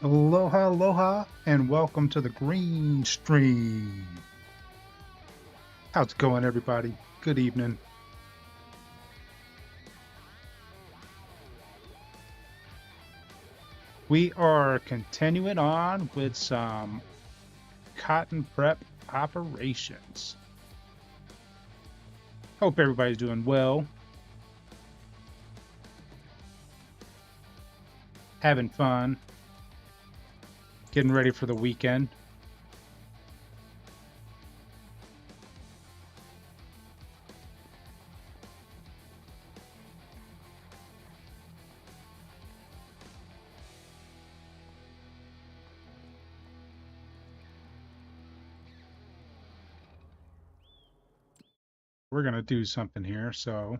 Aloha, aloha, and welcome to the Green Stream. How's it going, everybody? Good evening. We are continuing on with some cotton prep operations. Hope everybody's doing well, having fun, getting ready for the weekend. We're going to do something here, so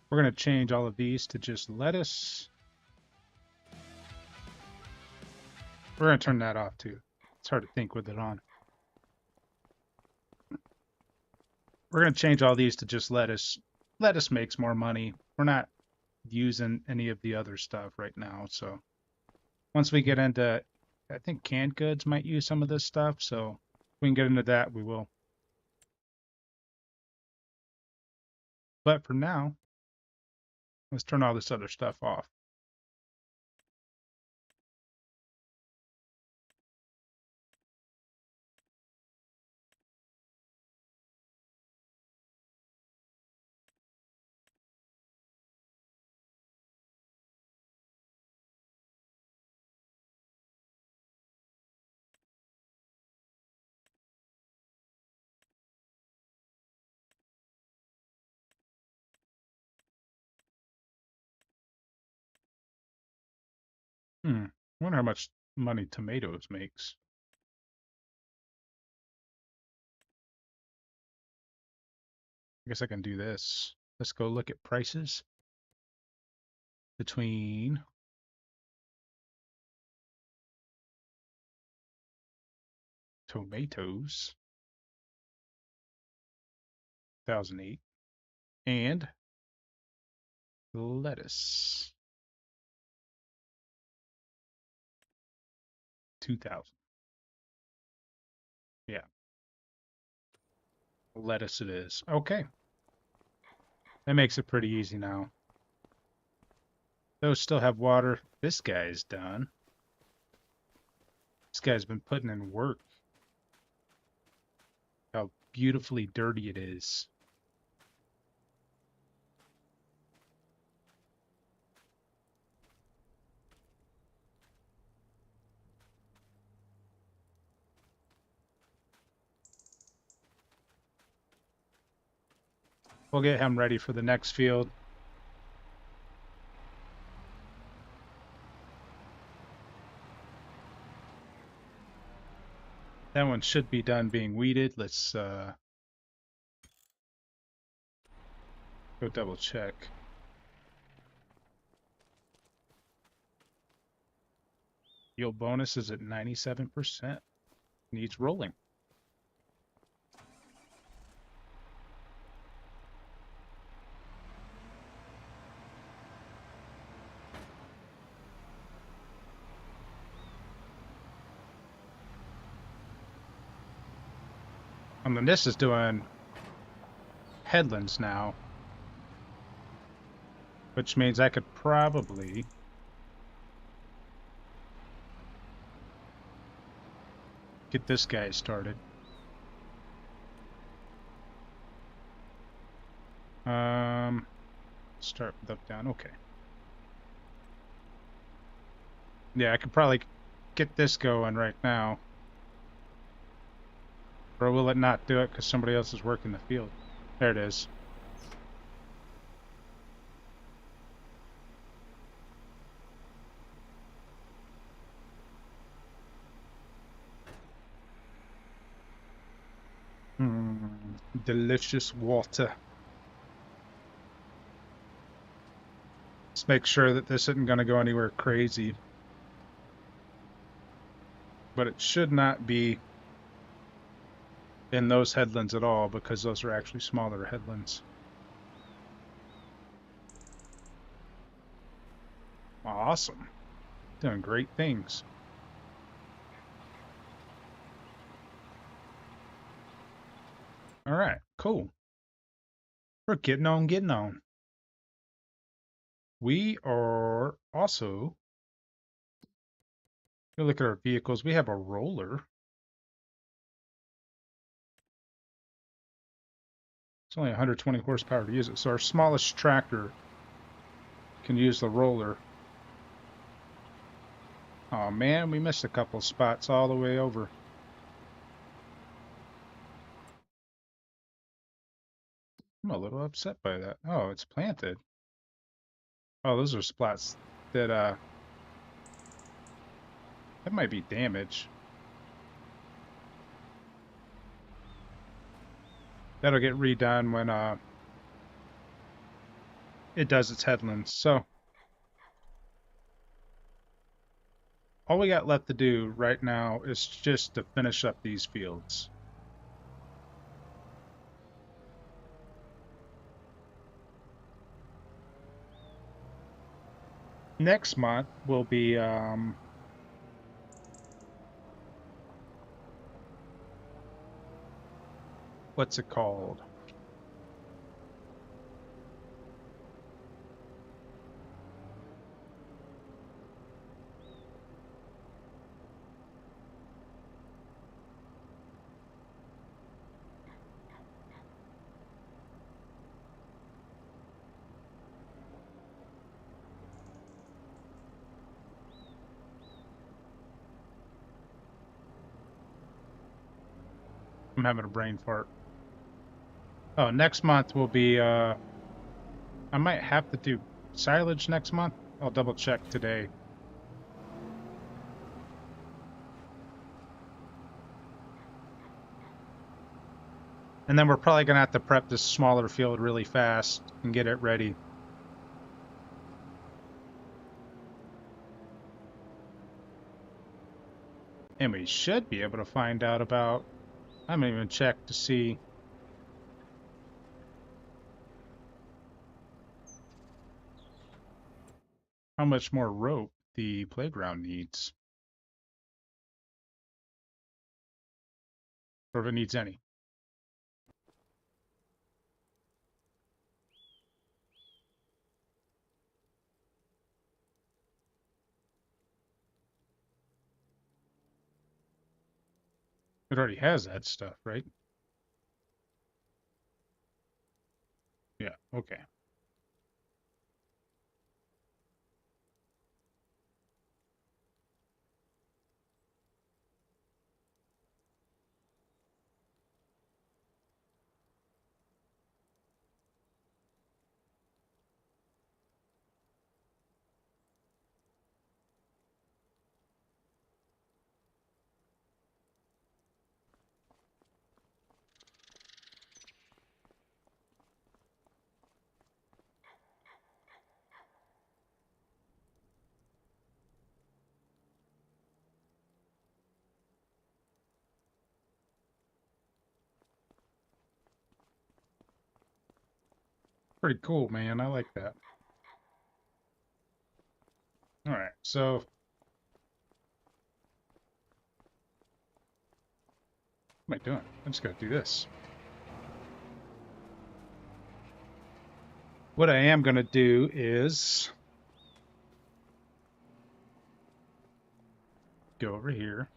we're going to change all of these to just lettuce. We're going to turn that off too. It's hard to think with it on. We're going to change all these to just lettuce. Lettuce makes more money. We're not using any of the other stuff right now. So once we get into, I think canned goods might use some of this stuff. So if we can get into that, we will. But for now, let's turn all this other stuff off. I wonder how much money tomatoes makes. I guess I can do this. Let's go look at prices between tomatoes, 2008, and lettuce, 2000. Yeah, lettuce it is. Okay, that makes it pretty easy now. Those still have water. This guy's done. This guy's been putting in work. How beautifully dirty it is. We'll get him ready for the next field. That one should be done being weeded. Let's go double check. Yield bonus is at 97%. Needs rolling. And then this is doing headlands now, which means I could probably get this guy started. Start with up down. Okay. Yeah, I could probably get this going right now. Or will it not do it because somebody else is working the field? There it is. Delicious water. Let's make sure that this isn't going to go anywhere crazy. But it should not be in those headlands at all, because those are actually smaller headlands. Awesome. Doing great things. All right, cool. We're getting on, getting on. We are also, if you look at our vehicles, we have a roller. It's only 120 horsepower to use it. So our smallest tractor can use the roller. Oh man, we missed a couple spots all the way over. I'm a little upset by that. Oh, it's planted. Oh, those are spots that that might be damage. That'll get redone when it does its headlands. So all we got left to do right now is just to finish up these fields. Next month will be what's it called? I'm having a brain fart. Oh, next month will be I might have to do silage next month. I'll double check today. And then we're probably gonna have to prep this smaller field really fast and get it ready. And we should be able to find out about, I haven't even checked to see how much more rope the playground needs. Or if it needs any. It already has that stuff, right? Yeah, okay. Pretty cool, man. I like that. All right, so what am I doing? I'm just gonna do this. What I am gonna do is go over here.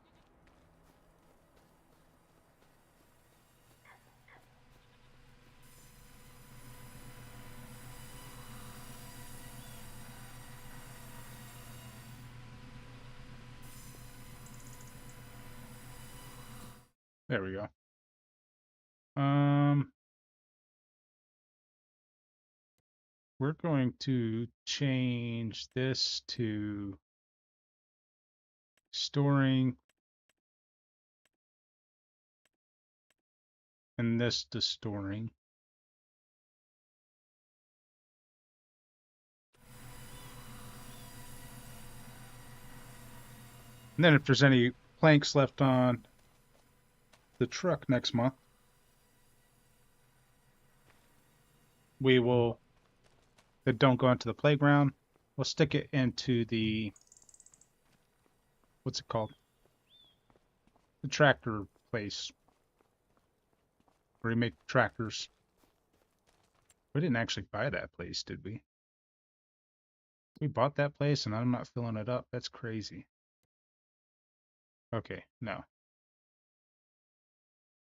There we go. We're going to change this to storing and this to storing. And then if there's any planks left on the truck next month, we will, that don't go into the playground, we'll stick it into the, what's it called? The tractor place where we make tractors. We didn't actually buy that place, did we? We bought that place and I'm not filling it up. That's crazy. Okay, no.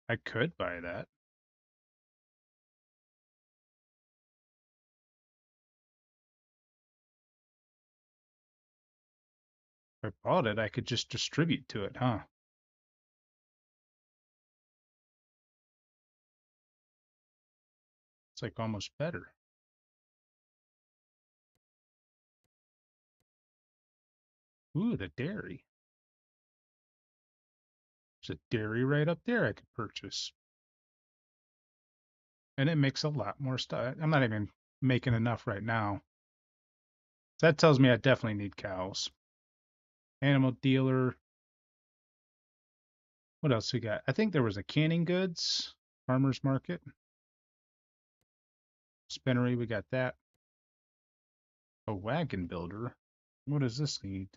I could buy that. If I bought it, I could just distribute to it, huh? It's like almost better. Ooh, the dairy. There's a dairy right up there I could purchase. And it makes a lot more stuff. I'm not even making enough right now. So that tells me I definitely need cows. Animal dealer. What else we got? I think there was a canning goods, farmer's market, spinnery. We got that. A wagon builder. What does this need?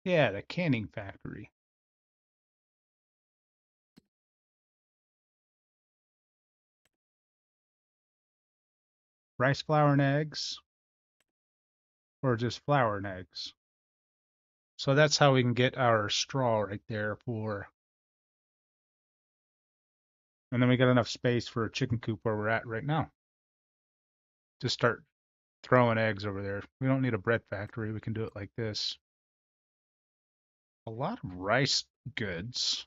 Yeah, the canning factory. Rice flour and eggs, or just flour and eggs. So that's how we can get our straw right there for, and then we got enough space for a chicken coop where we're at right now. Just start throwing eggs over there. We don't need a bread factory. We can do it like this. A lot of rice goods.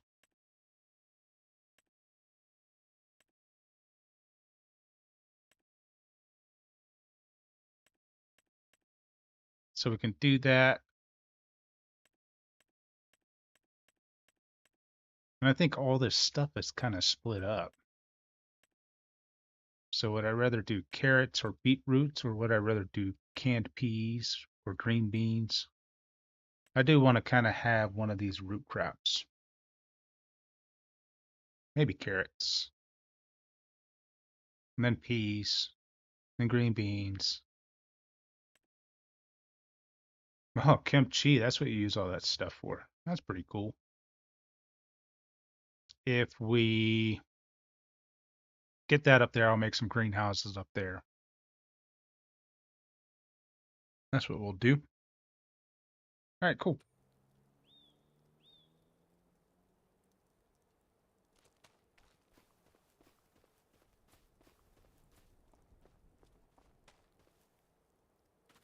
So we can do that. And I think all this stuff is kind of split up. So would I rather do carrots or beetroots, or would I rather do canned peas or green beans? I do want to kind of have one of these root crops. Maybe carrots. And then peas. And green beans. Oh, kimchi, that's what you use all that stuff for. That's pretty cool. If we get that up there, I'll make some greenhouses up there. That's what we'll do. All right, cool.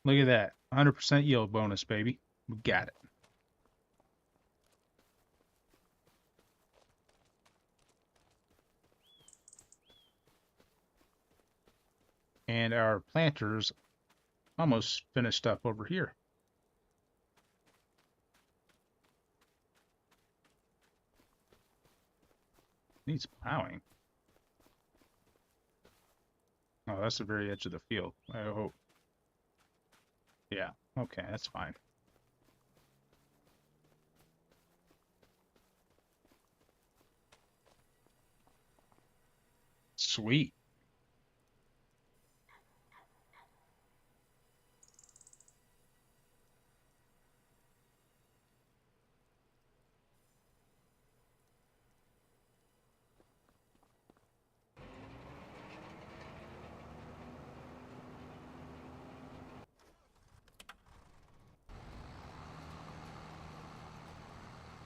Look at that. 100% yield bonus, baby. We got it. And our planters almost finished up over here. Needs plowing. Oh, that's the very edge of the field. I hope. Yeah, okay, that's fine. Sweet.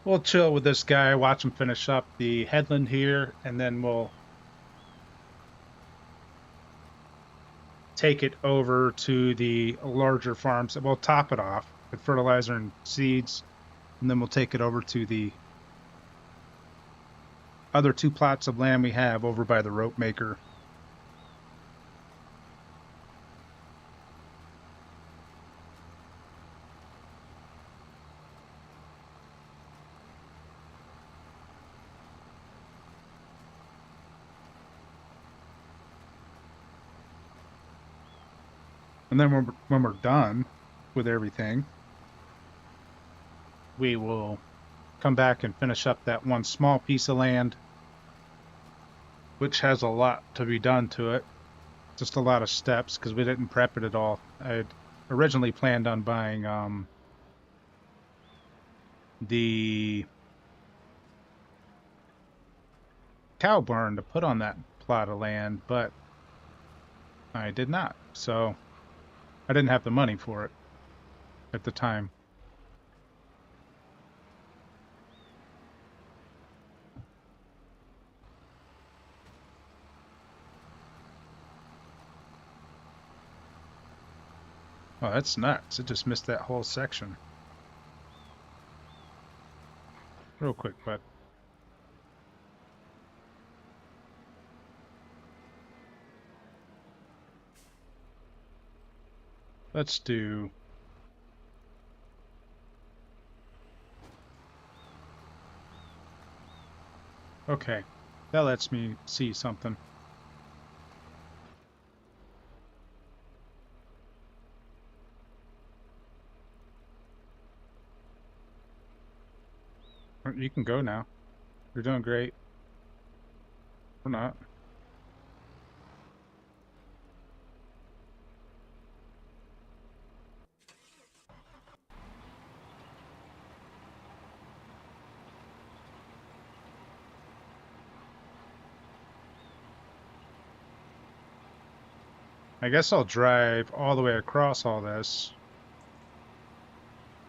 We'll chill with this guy, watch him finish up the headland here, and then we'll take it over to the larger farms. We'll top it off with fertilizer and seeds, and then we'll take it over to the other 2 plots of land we have over by the rope maker. And then when we're done with everything, we will come back and finish up that one small piece of land, which has a lot to be done to it. Just a lot of steps because we didn't prep it at all. I had originally planned on buying the cow barn to put on that plot of land, but I did not. So I didn't have the money for it at the time. Oh, that's nuts. It just missed that whole section. Real quick, bud. Let's do... Okay, that lets me see something. You can go now. You're doing great. Or not. I guess I'll drive all the way across all this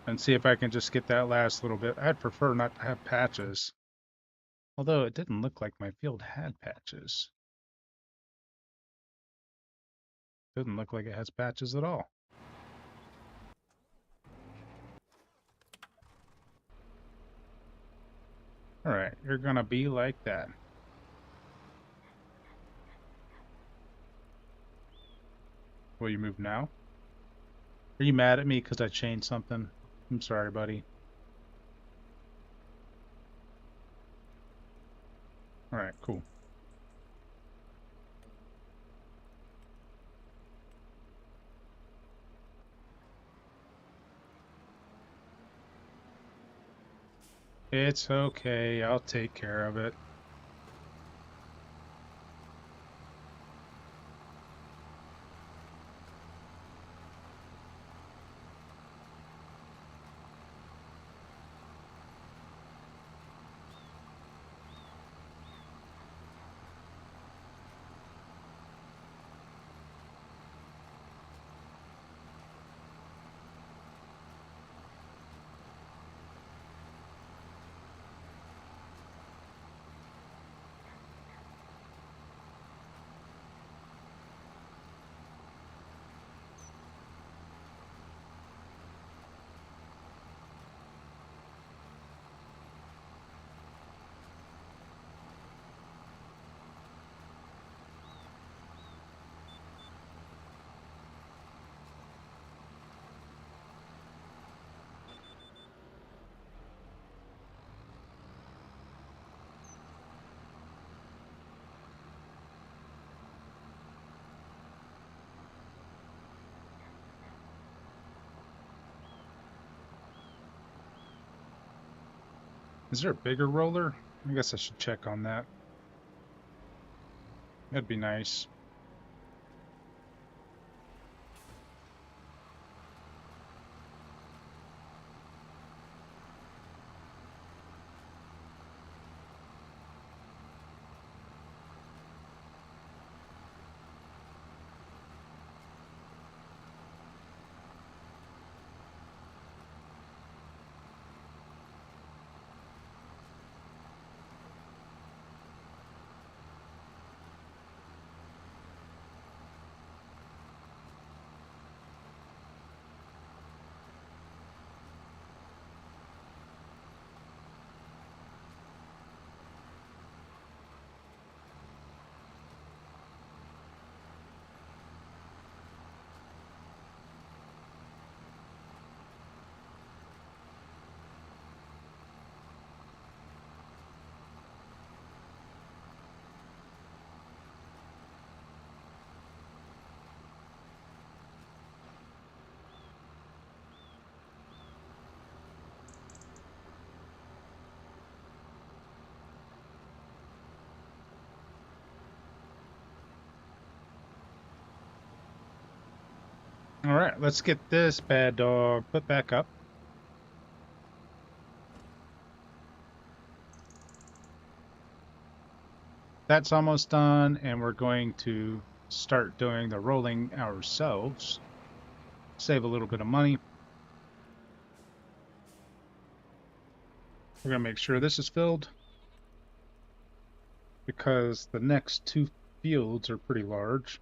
and see if I can just get that last little bit. I'd prefer not to have patches. Although it didn't look like my field had patches. Doesn't look like it has patches at all. Alright, you're gonna be like that. Will you move now? Are you mad at me because I changed something? I'm sorry, buddy. Alright, cool. It's okay, I'll take care of it. Is there a bigger roller? I guess I should check on that. That'd be nice. All right, let's get this bad dog put back up. That's almost done, and we're going to start doing the rolling ourselves. Save a little bit of money. We're going to make sure this is filled because the next two fields are pretty large.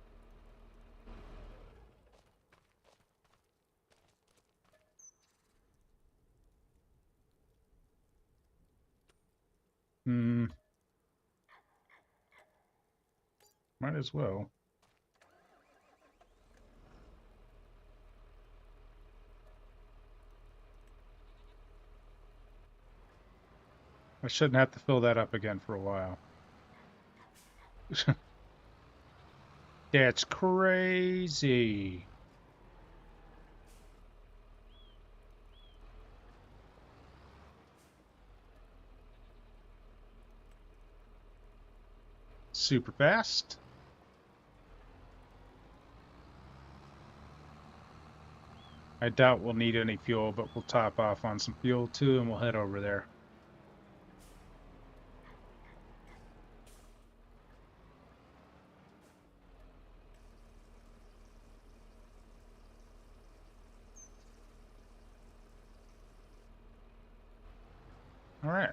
Hmm, might as well. I shouldn't have to fill that up again for a while. That's crazy. Super fast. I doubt we'll need any fuel, but we'll top off on some fuel too, and we'll head over there. All right.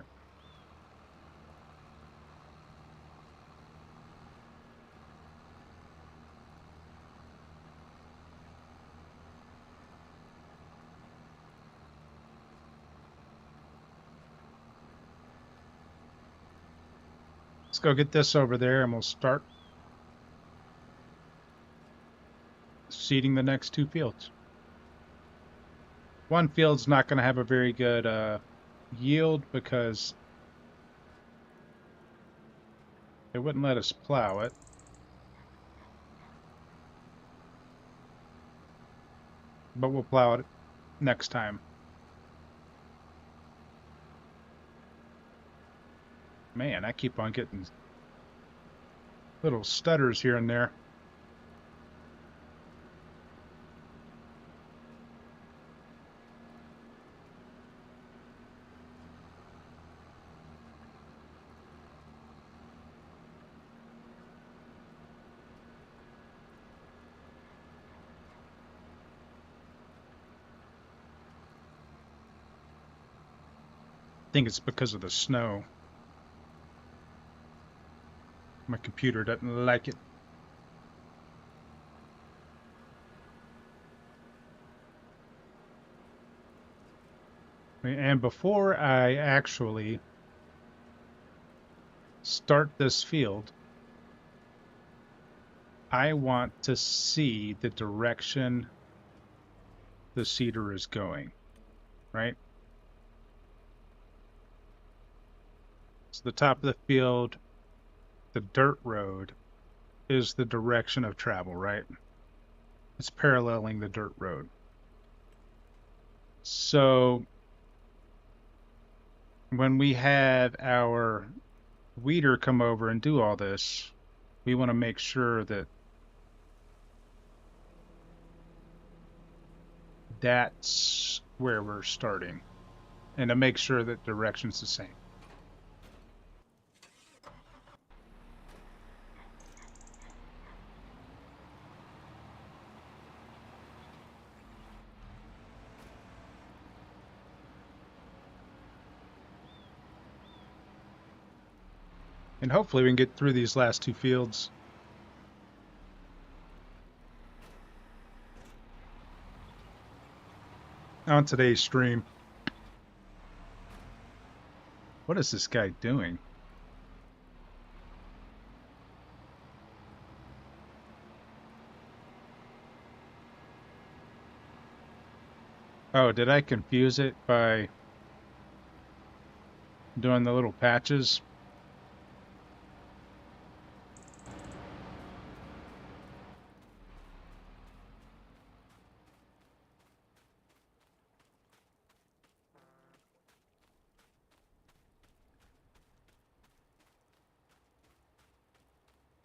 Let's go get this over there, and we'll start seeding the next two fields. One field's not going to have a very good yield because they wouldn't let us plow it. But we'll plow it next time. Man, I keep on getting little stutters here and there. I think it's because of the snow. My computer doesn't like it. And before I actually start this field, I want to see the direction the seeder is going, right? So the top of the field, the dirt road is the direction of travel, right? It's paralleling the dirt road. So when we have our weeder come over and do all this, we want to make sure that that's where we're starting and to make sure that direction's the same. And hopefully we can get through these last two fields. On today's stream. What is this guy doing? Oh, did I confuse it by doing the little patches?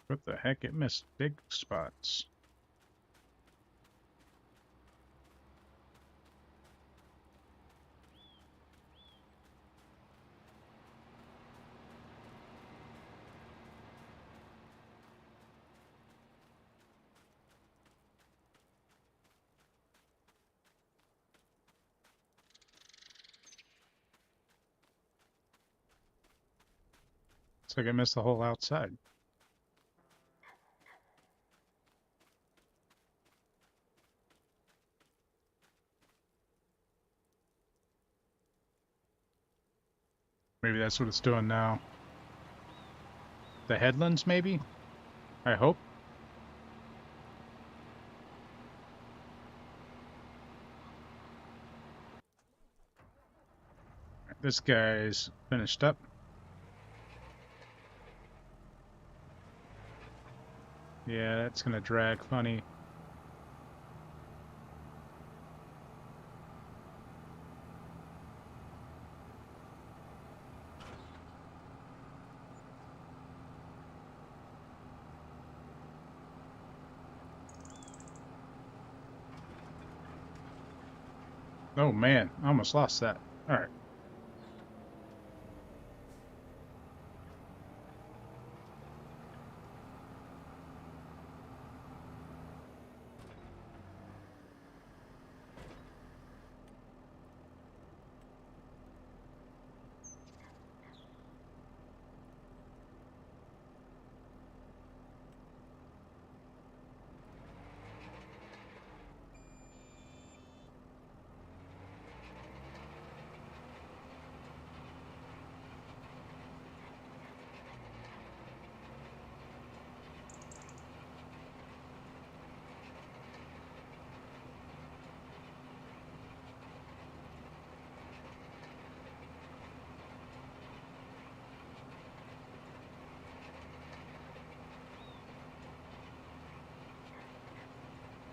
What the heck? It missed big spots. Looks like I missed the whole outside. Maybe that's what it's doing now. The headlands, maybe? I hope. This guy's finished up. Yeah, that's gonna drag funny. Oh man, I almost lost that. All right.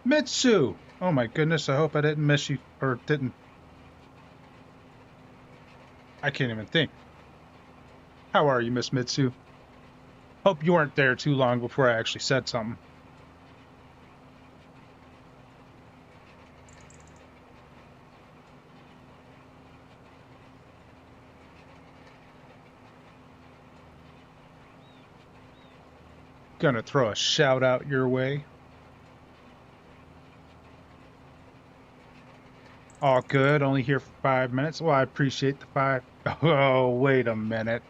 Mitsu! Oh my goodness, I hope I didn't miss you, or didn't. I can't even think. How are you, Miss Mitsu? Hope you weren't there too long before I actually said something. Gonna throw a shout out your way. All good, only here for 5 minutes. Well, I appreciate the 5. Oh, wait a minute.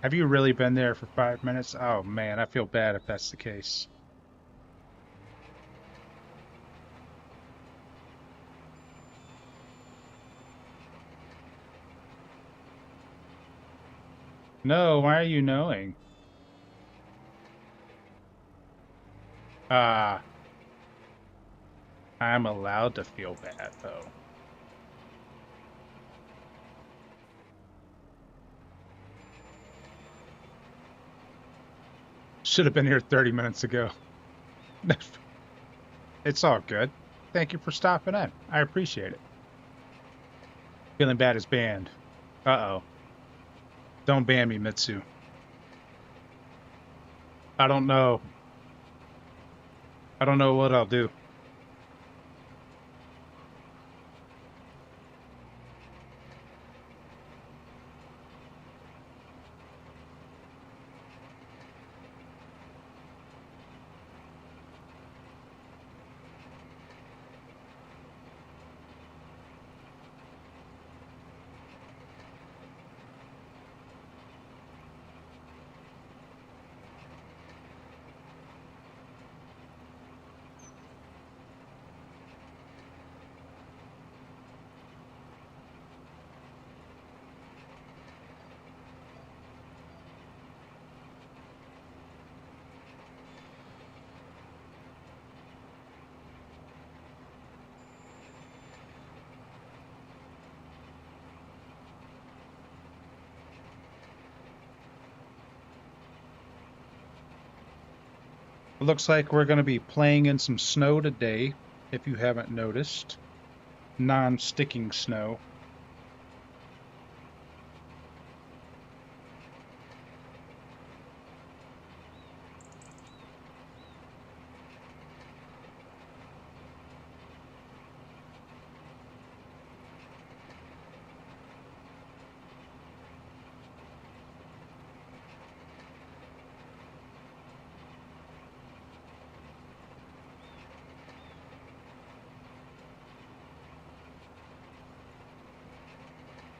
Have you really been there for 5 minutes? Oh man, I feel bad if that's the case. No, why are you knowing? Ah, I'm allowed to feel bad though. Should have been here 30 minutes ago. It's all good. Thank you for stopping in. I appreciate it. Feeling bad is banned. Uh-oh. Don't ban me, Mitsu. I don't know. I don't know what I'll do. It looks like we're going to be playing in some snow today, if you haven't noticed. Non-sticking snow.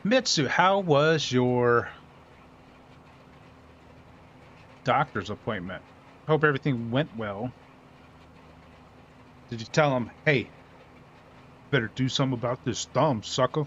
Mitsu, how was your doctor's appointment. Hope everything went well. Did you tell him, hey, better do something about this thumb, sucker?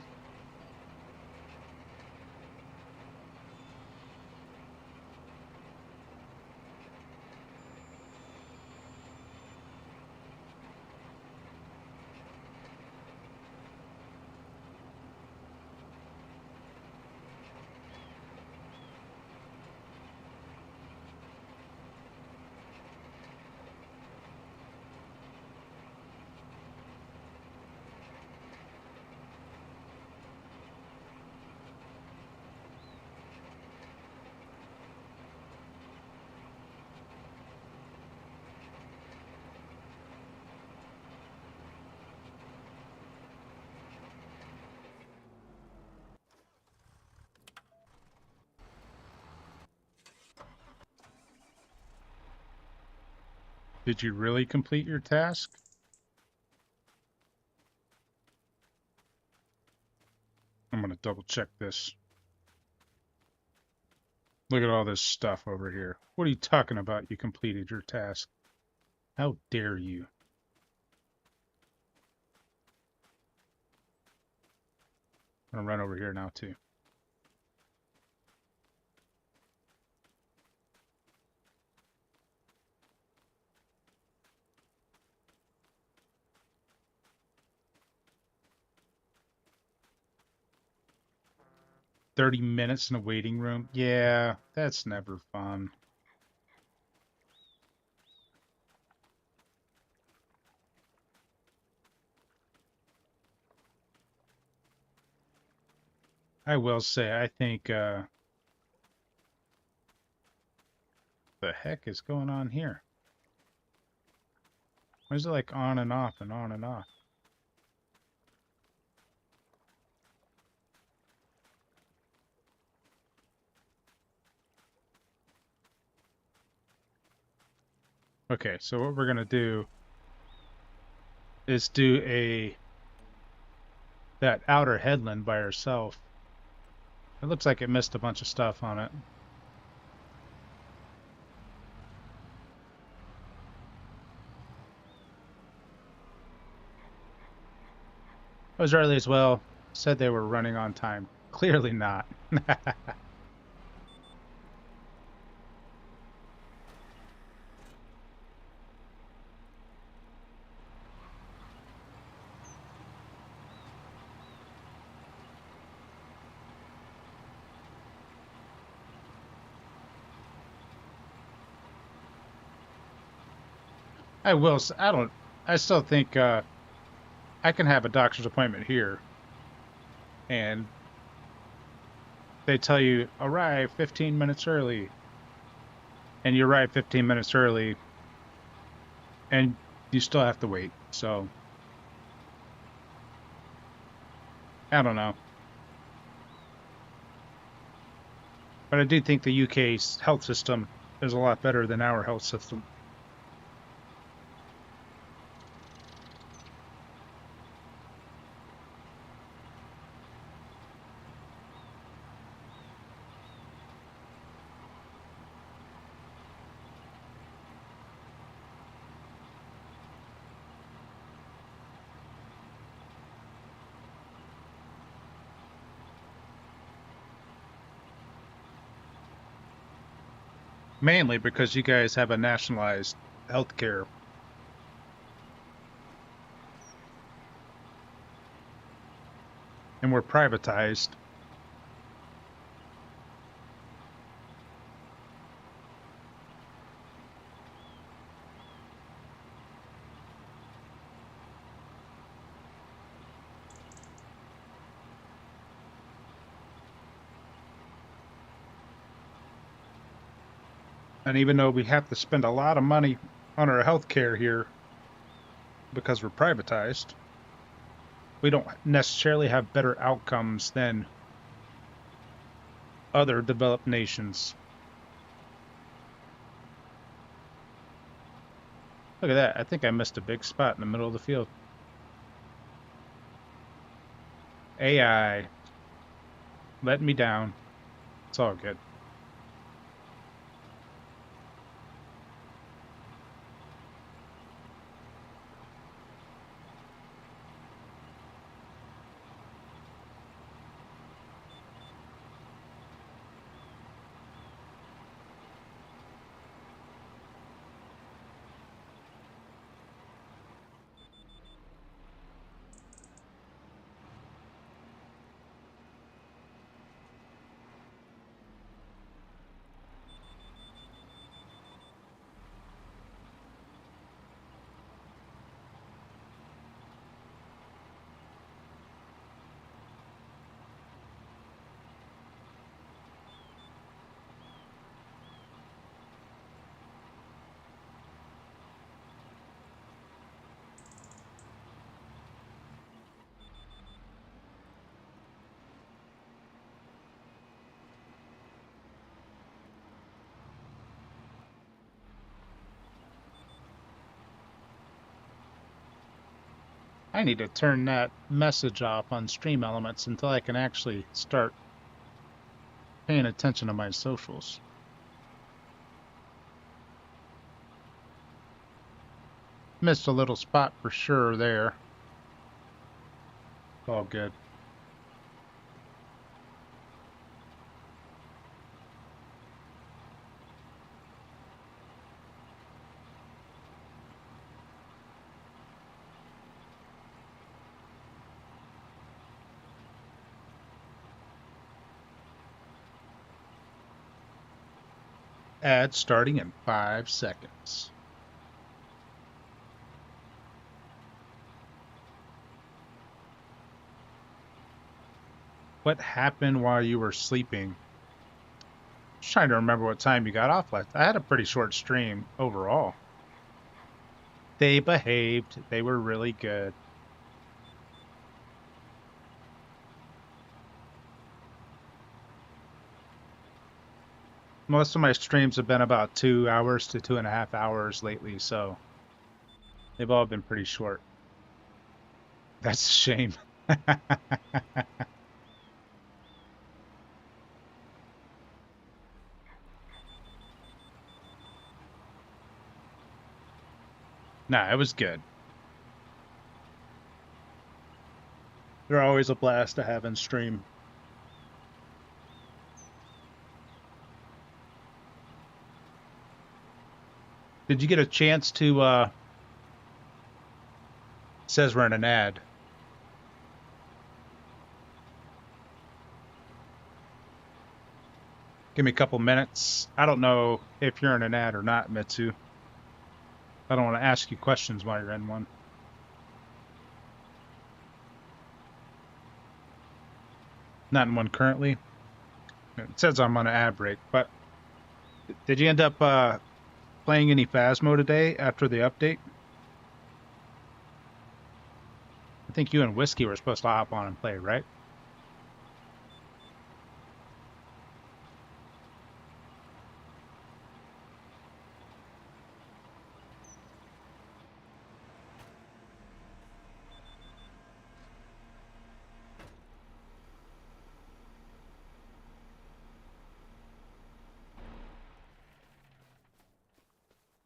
Did you really complete your task? I'm gonna double check this. Look at all this stuff over here. What are you talking about? You completed your task. How dare you? I'm gonna run over here now too. $30 in a waiting room. Yeah, that's never fun. I will say, I think, the heck is going on here? Why is it like on and off and on and off? Okay, so what we're gonna do is do that outer headland by herself. It looks like it missed a bunch of stuff on it. I was early as well. Said they were running on time. Clearly not. I still think I can have a doctor's appointment here and they tell you arrive 15 minutes early and you arrive 15 minutes early and you still have to wait. So I don't know. But I do think the UK's health system is a lot better than our health system. Mainly because you guys have a nationalized healthcare. And we're privatized. And even though we have to spend a lot of money on our healthcare here because we're privatized, we don't necessarily have better outcomes than other developed nations. Look at that. I think I missed a big spot in the middle of the field. AI letting me down. It's all good. I need to turn that message off on Stream Elements until I can actually start paying attention to my socials. Missed a little spot for sure there. All good. Ad starting in 5 seconds. What happened while you were sleeping? Just trying to remember what time you got off last. I had a pretty short stream overall. They behaved. They were really good. Most of my streams have been about 2 hours to 2.5 hours lately, so they've all been pretty short. That's a shame. Nah, it was good. They're always a blast to have in stream. Did you get a chance to, says we're in an ad. Give me a couple minutes. I don't know if you're in an ad or not, Mitsu. I don't want to ask you questions while you're in one. Not in one currently. It says I'm on an ad break, but did you end up playing any Phasmo today after the update? I think you and Whiskey were supposed to hop on and play, right?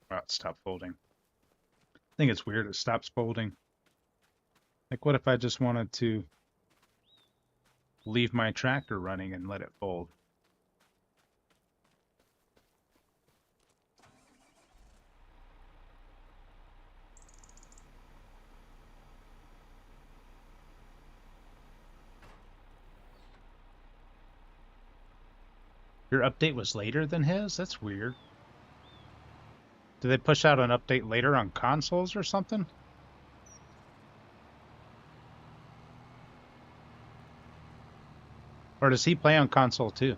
Oh, it stopped folding. I think it's weird it stops folding. Like, what if I just wanted to leave my tractor running and let it fold? Your update was later than his? That's weird. Did they push out an update later on consoles or something? Or does he play on console too?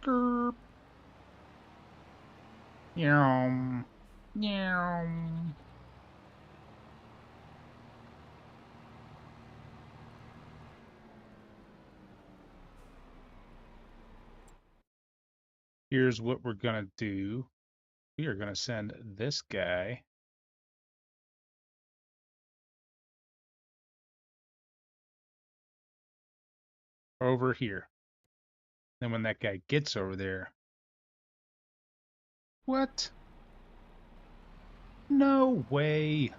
Grr. Yum. Yum. Here's what we're gonna do. We are gonna send this guy over here. Then when that guy gets over there, what? No way.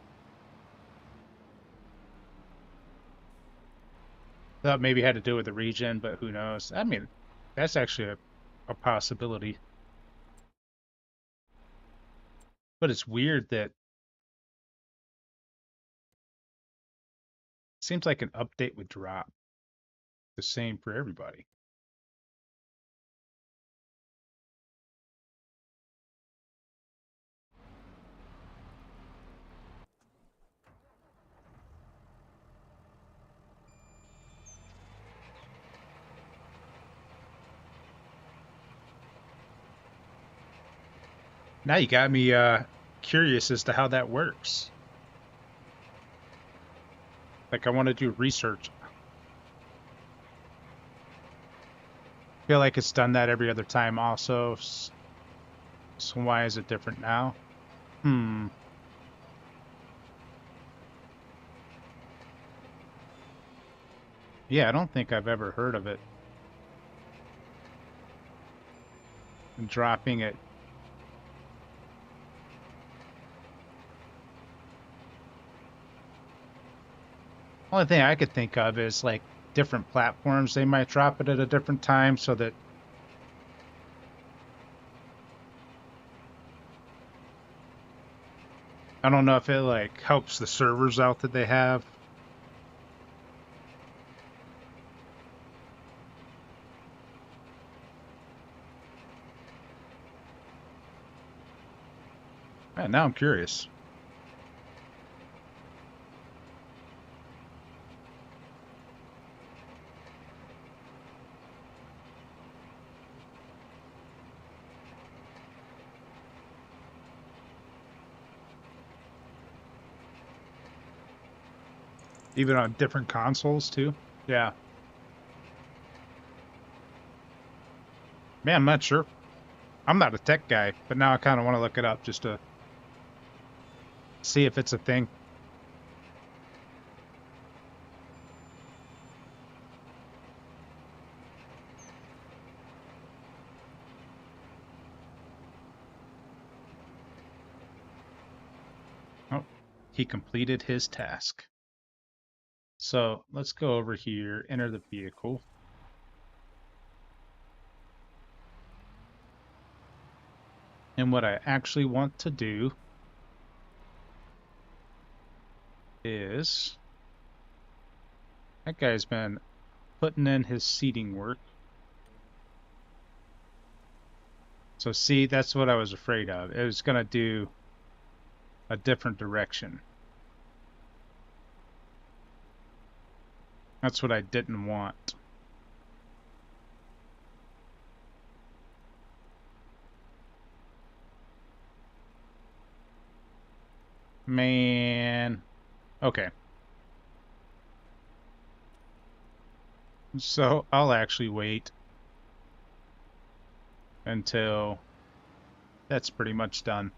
Thought maybe it had to do with the region, but who knows? I mean, that's actually a possibility. But it's weird that it seems like an update would drop the same for everybody. Now you got me curious as to how that works. Like I want to do research. I feel like it's done that every other time also. So why is it different now? Yeah, I don't think I've ever heard of it. And dropping it. Only thing I could think of is like different platforms. They might drop it at a different time so that I don't know if it like helps the servers out that they have. Man, now I'm curious. Even on different consoles too. Yeah. Man, I'm not sure. I'm not a tech guy, but now I kind of want to look it up just to see if it's a thing. Oh, he completed his task. So let's go over here, enter the vehicle. And what I actually want to do is, that guy's been putting in his seating work. So see, that's what I was afraid of. It was going to do a different direction. That's what I didn't want. Man. Okay. So I'll actually wait until that's pretty much done.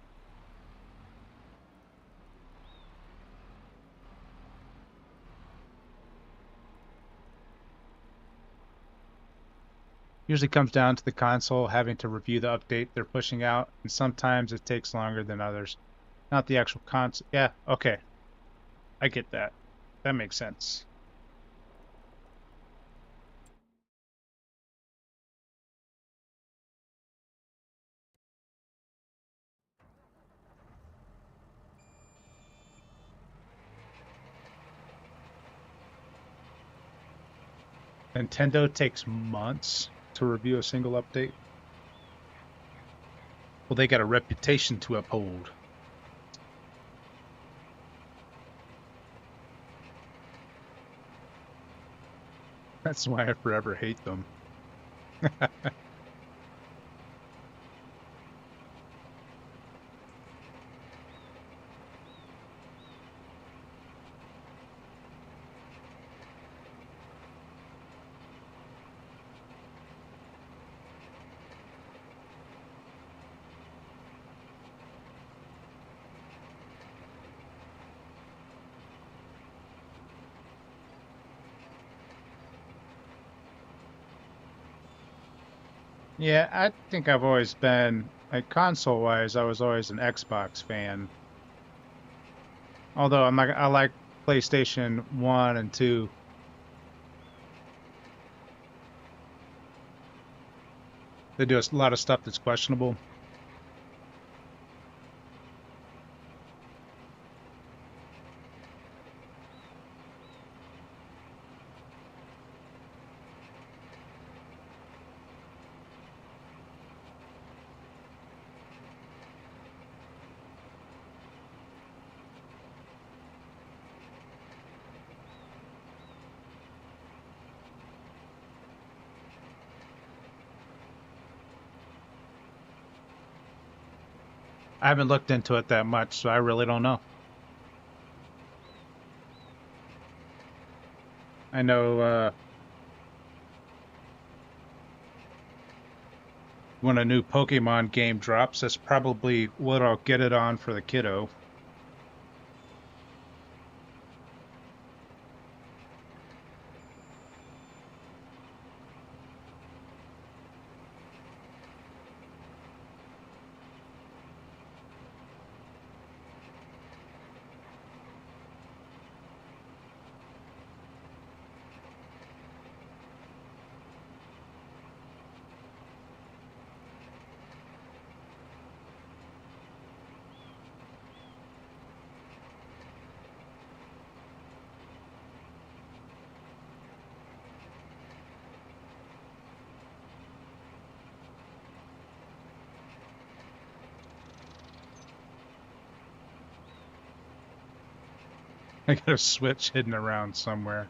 Usually comes down to the console having to review the update they're pushing out, and sometimes it takes longer than others. Not the actual console. Yeah, okay. I get that. That makes sense. Nintendo takes months to review a single update. Well, they got a reputation to uphold. That's why I forever hate them. Yeah, I think I've always been, like console-wise, I was always an Xbox fan. Although I like PlayStation 1 and 2. They do a lot of stuff that's questionable. I haven't looked into it that much, so I really don't know. I know when a new Pokemon game drops, that's probably what I'll get it on for the kiddo. I got a Switch hidden around somewhere.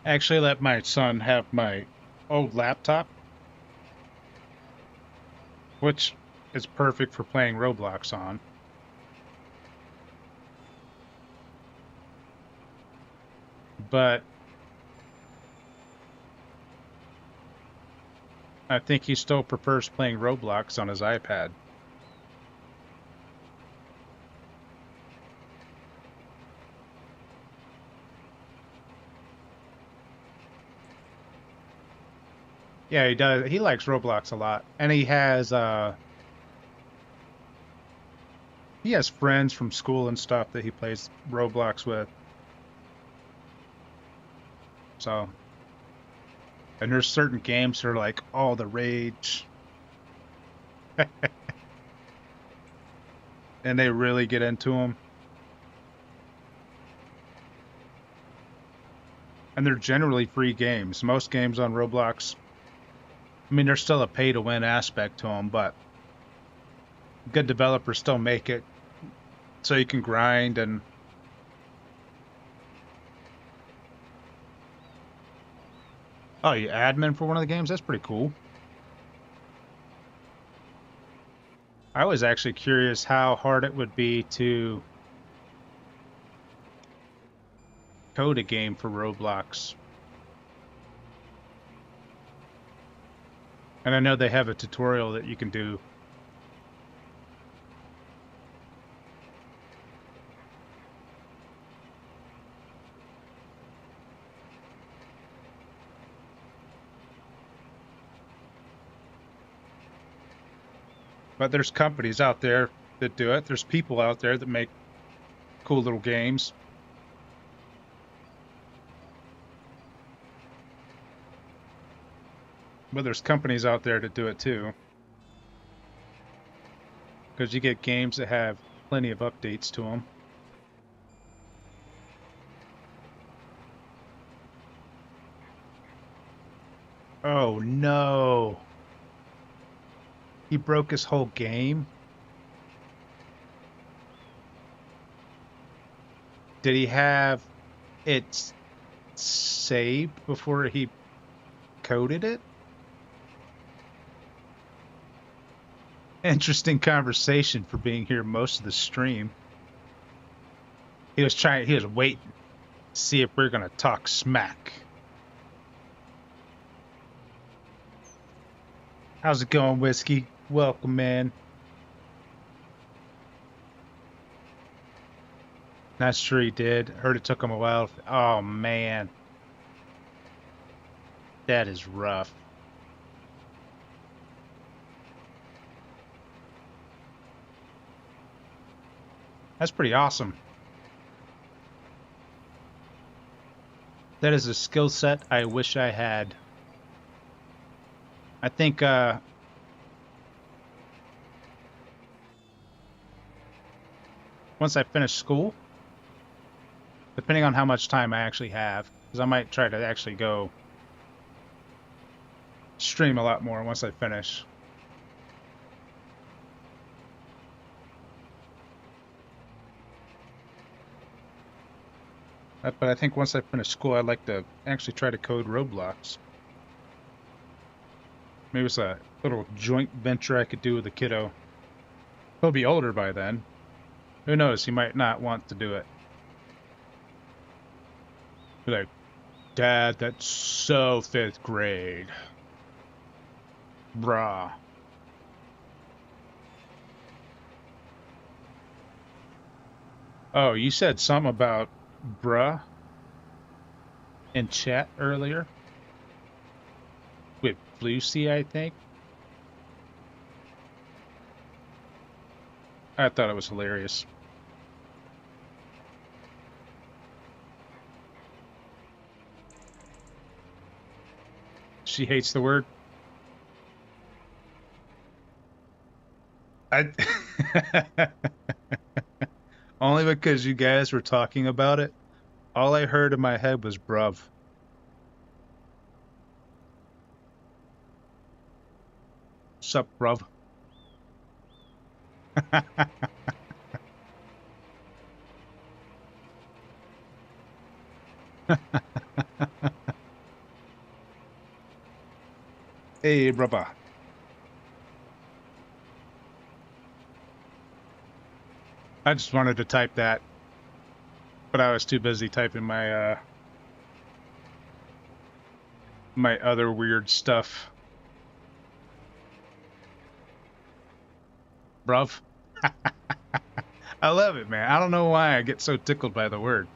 I actually let my son have my old laptop, which is perfect for playing Roblox on. But I think he still prefers playing Roblox on his iPad. Yeah, he does. He likes Roblox a lot. And he has friends from school and stuff that he plays Roblox with. So, and there's certain games that are like all the rage. And they really get into them. And they're generally free games. Most games on Roblox, I mean, there's still a pay to win aspect to them, but good developers still make it so you can grind. And oh, you admin for one of the games? That's pretty cool. I was actually curious how hard it would be to code a game for Roblox. And I know they have a tutorial that you can do. But there's companies out there that do it. There's people out there that make cool little games. But there's companies out there that do it too. Because you get games that have plenty of updates to them. Oh no. He broke his whole game. Did he have it saved before he coded it? Interesting conversation for being here most of the stream. He was waiting to see if we are gonna talk smack. How's it going, Whiskey? Welcome, man. That's true, he did. Heard it took him a while. Oh, man. That is rough. That's pretty awesome. That is a skill set I wish I had. I think once I finish school, depending on how much time I actually have, because I might try to actually go stream a lot more once I finish. But I think once I finish school, I'd like to actually try to code Roblox. Maybe it's a little joint venture I could do with a kiddo. He'll be older by then. Who knows? He might not want to do it. Be like, Dad, that's so fifth grade. Bruh. Oh, you said something about bruh in chat earlier with Lucy, I think. I thought it was hilarious. She hates the word. I only because you guys were talking about it. All I heard in my head was bruv. Sup, bruv? Hey, brother. I just wanted to type that, but I was too busy typing my other weird stuff. Bruv. I love it, man. I don't know why I get so tickled by the word.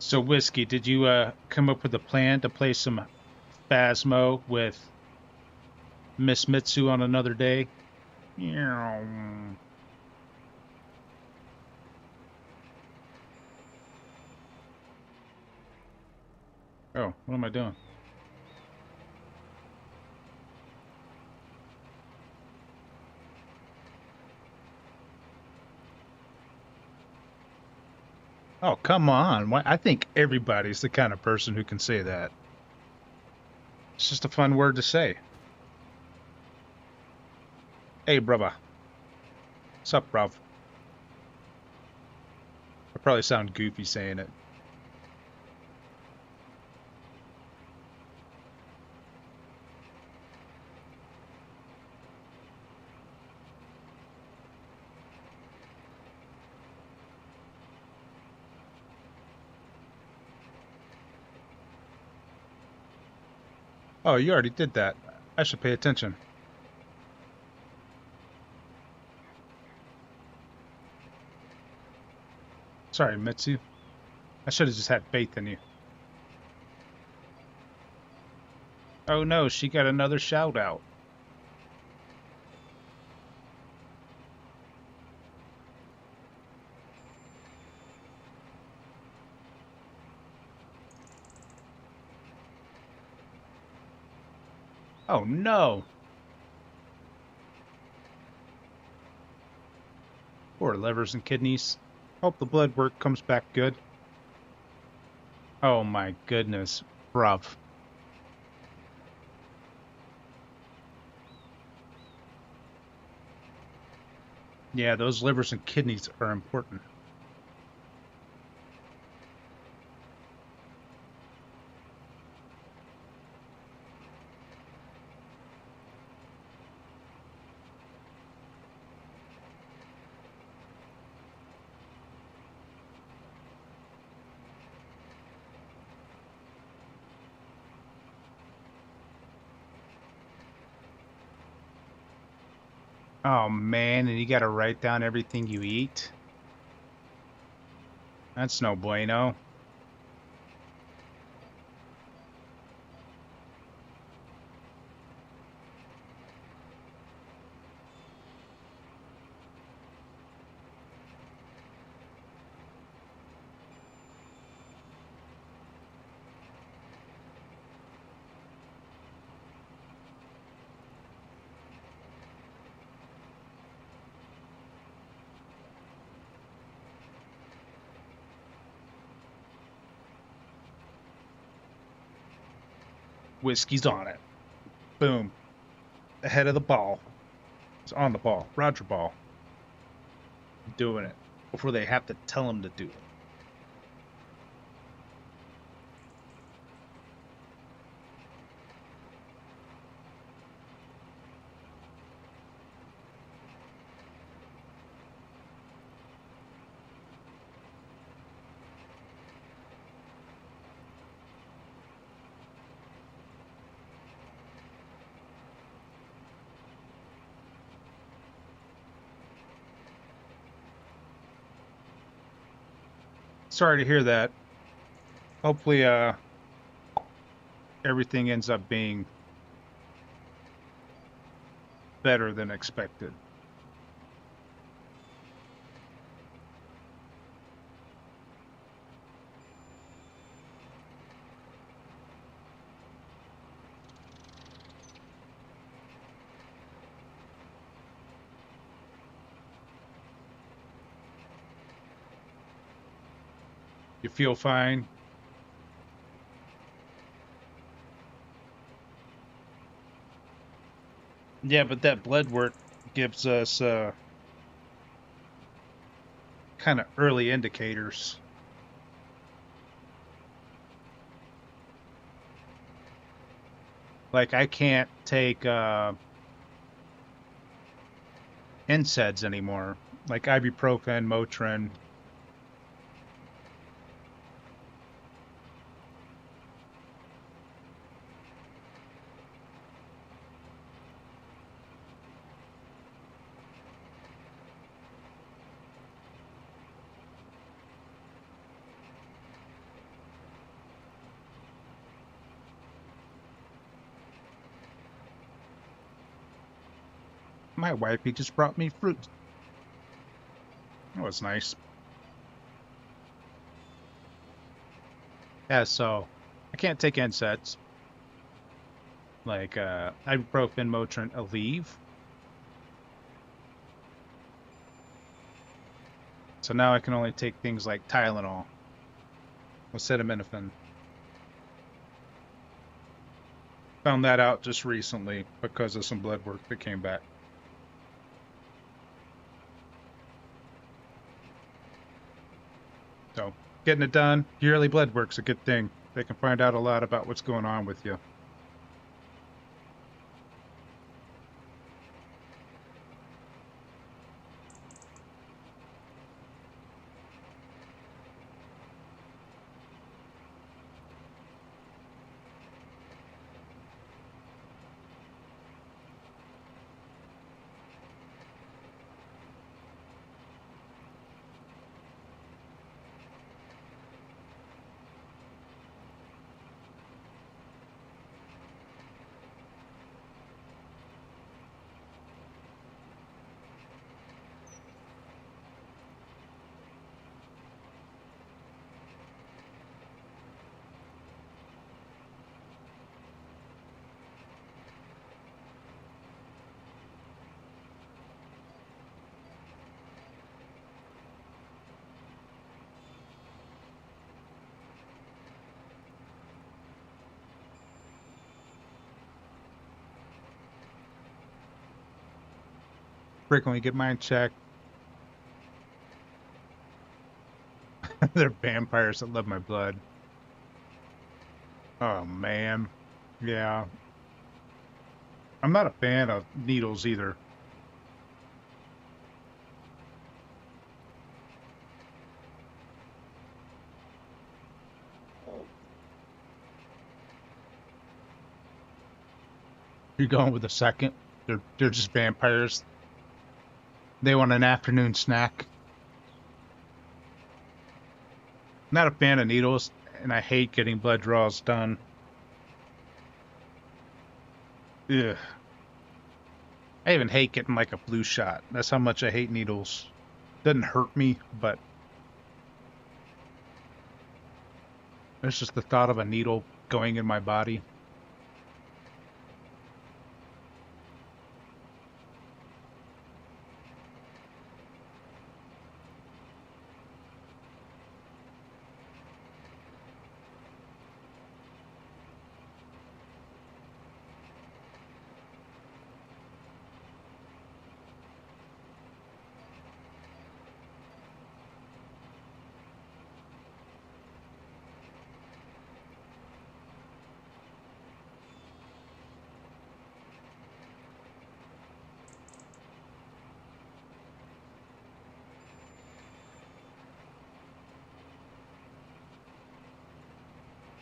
So, Whiskey, did you come up with a plan to play some Phasmo with Miss Mitsu on another day? Oh, what am I doing? Oh, come on. I think everybody's the kind of person who can say that. It's just a fun word to say. Hey, brother. Sup, bruv? I probably sound goofy saying it. Oh, you already did that. I should pay attention. Sorry, Mitsu. I should have just had faith in you. Oh no, she got another shout out. Oh no. Poor livers and kidneys. Hope the blood work comes back good. Oh my goodness, bruv. Yeah, those livers and kidneys are important. Oh man, and you gotta write down everything you eat? That's no bueno. Whiskey's on it. Boom. Ahead of the ball. It's on the ball. Roger Ball. Doing it before they have to tell him to do it. Sorry to hear that. Hopefully, everything ends up being better than expected. You feel fine? Yeah, but that blood work gives us kind of early indicators. Like I can't take NSAIDs anymore, like ibuprofen, Motrin. My wifey just brought me fruit. That was nice. Yeah, so I can't take NSAIDs like ibuprofen, Motrin, Aleve. So now I can only take things like Tylenol, acetaminophen. Found that out just recently because of some blood work that came back. So getting it done, yearly blood work's a good thing. They can find out a lot about what's going on with you. Frequently get mine checked. They're vampires that love my blood. Oh man. Yeah. I'm not a fan of needles either. You're going with the second? They're just vampires. They want an afternoon snack. Not a fan of needles, and I hate getting blood draws done. Ugh. I even hate getting like a flu shot. That's how much I hate needles. Doesn't hurt me, but it's just the thought of a needle going in my body.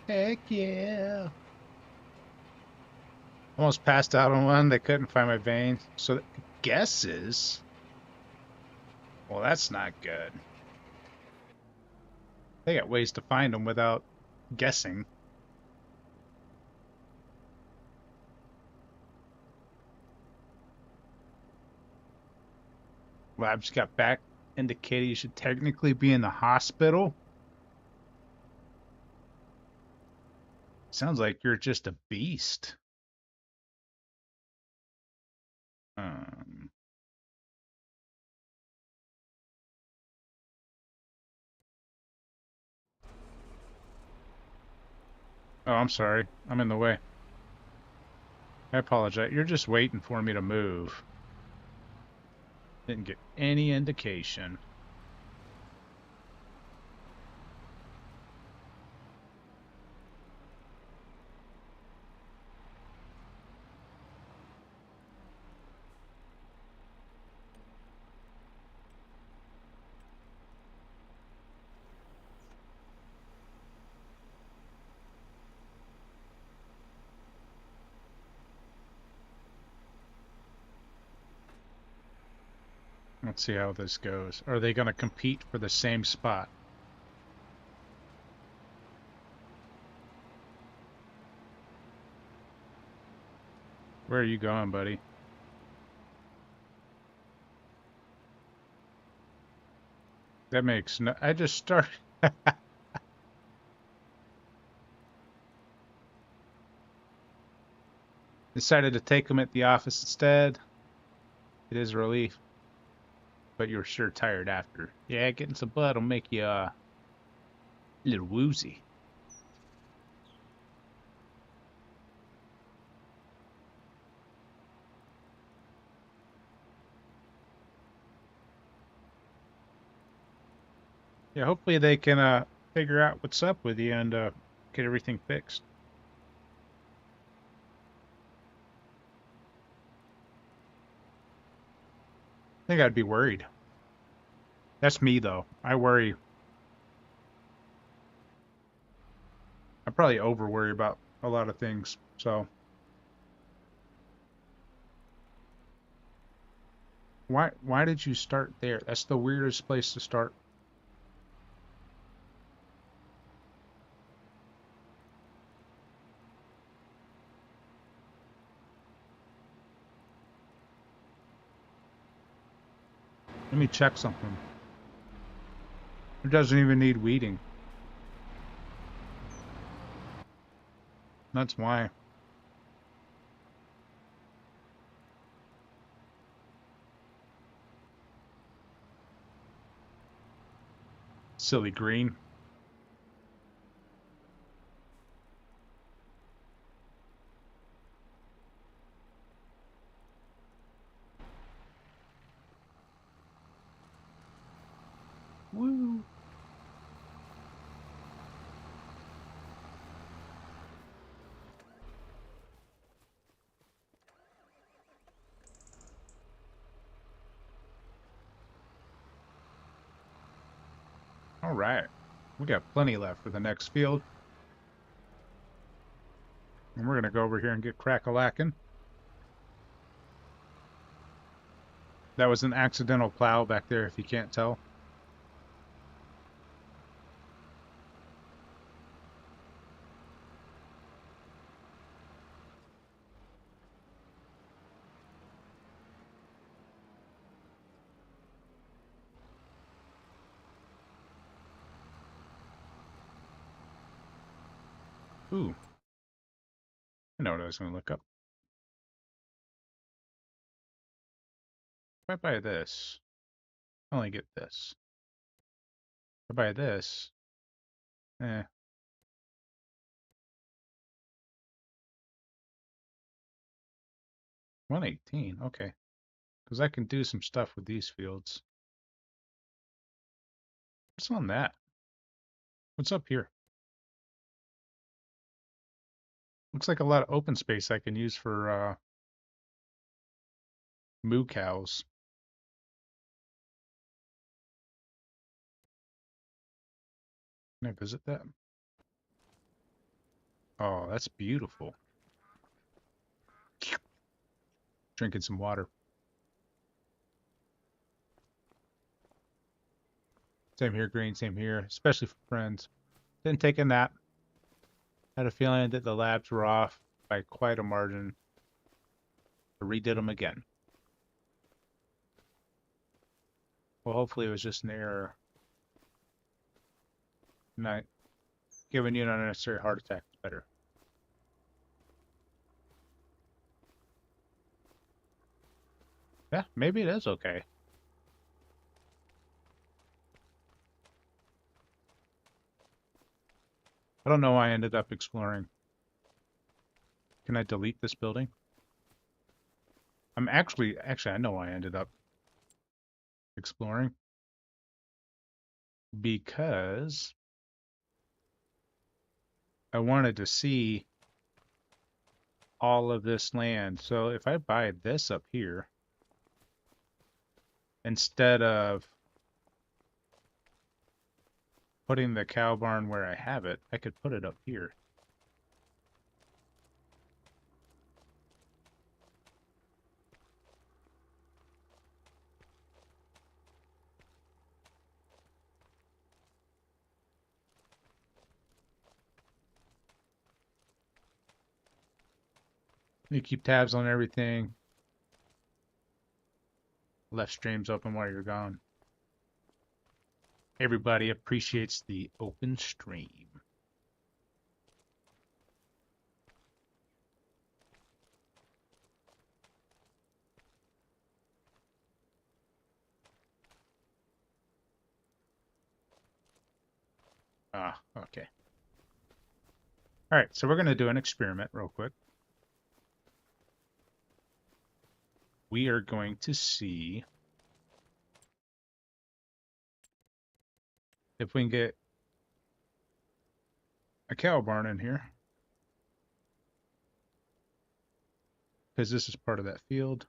Heck yeah. Almost passed out on one. They couldn't find my vein. So guesses. Well, that's not good. They got ways to find them without guessing. Labs got back indicated you should technically be in the hospital. Sounds like you're just a beast. Um, oh, I'm sorry. I'm in the way. I apologize. You're just waiting for me to move. Didn't get any indication. Let's see how this goes. Are they going to compete for the same spot? Where are you going, buddy? That makes no... I just started... Decided to take them at the office instead. It is a relief. But you're sure tired after. Yeah, getting some blood will make you a little woozy. Yeah, hopefully they can figure out what's up with you and get everything fixed. I think I'd be worried. That's me though. I worry. I probably over worry about a lot of things. So why did you start there? That's the weirdest place to start. Let me check something. It doesn't even need weeding. That's why. Silly green. Woo. All right. We got plenty left for the next field. And we're going to go over here and get crack-a-lackin'. That was an accidental plow back there, if you can't tell. Ooh, I know what I was going to look up. If I buy this, I only get this. If I buy this, eh. 118, okay. Because I can do some stuff with these fields. What's on that? What's up here? Looks like a lot of open space I can use for moo cows. Can I visit that? Oh, that's beautiful. Drinking some water. Same here, Green, same here, especially for friends. Didn't take a nap. Had a feeling that the labs were off by quite a margin. I redid them again. Well, hopefully it was just an error. Not giving you an unnecessary heart attack is better. Yeah, maybe it is okay. I don't know why I ended up exploring. Can I delete this building? I'm actually, I know why I ended up exploring. Because I wanted to see all of this land. So if I buy this up here, instead of putting the cow barn where I have it, I could put it up here. You keep tabs on everything. Left streams open while you're gone. Everybody appreciates the open stream. Ah, okay. All right, so we're going to do an experiment real quick. We are going to see if we can get a cow barn in here. Because this is part of that field.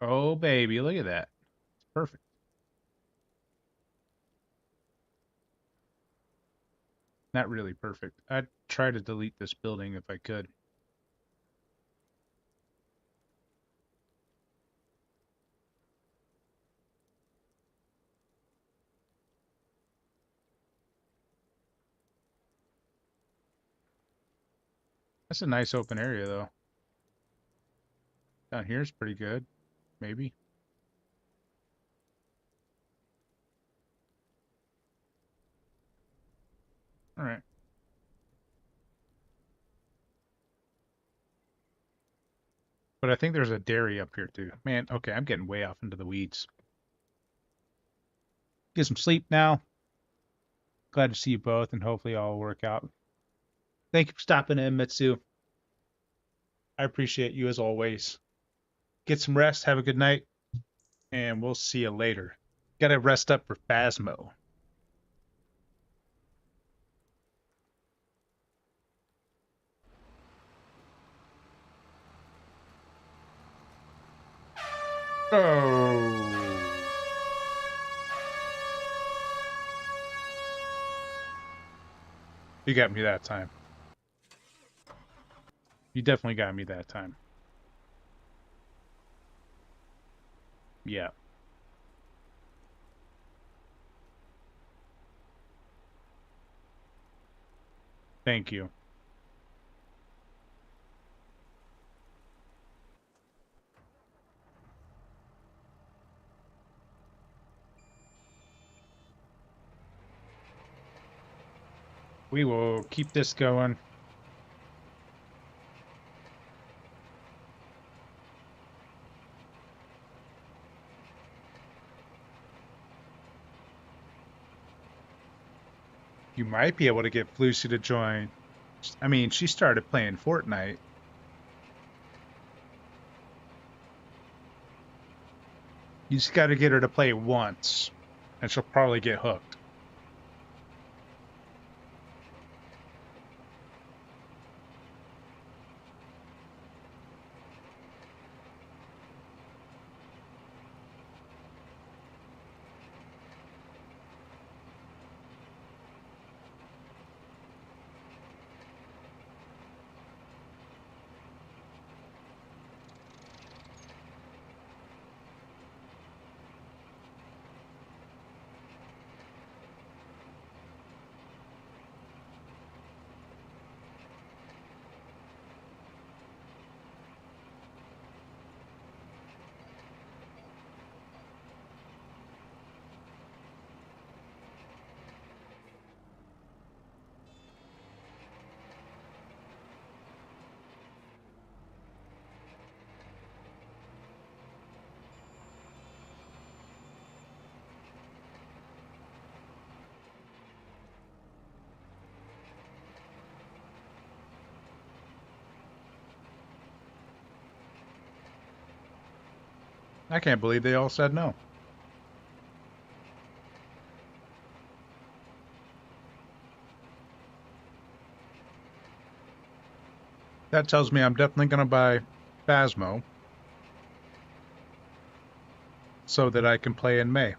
Oh, baby, look at that. It's perfect. Not really perfect. I'd try to delete this building if I could. That's a nice open area, though. Down here is pretty good. Maybe. All right. But I think there's a dairy up here, too. Man, okay, I'm getting way off into the weeds. Get some sleep now. Glad to see you both, and hopefully all will work out. Thank you for stopping in, Mitsu. I appreciate you as always. Get some rest, have a good night, and we'll see you later. Gotta rest up for Phasmo. Oh. You got me that time. You definitely got me that time. Yeah. Thank you. We will keep this going. You might be able to get Lucy to join. I mean, she started playing Fortnite. You just got to get her to play once, and she'll probably get hooked. I can't believe they all said no. That tells me I'm definitely going to buy Phasmo so that I can play in May.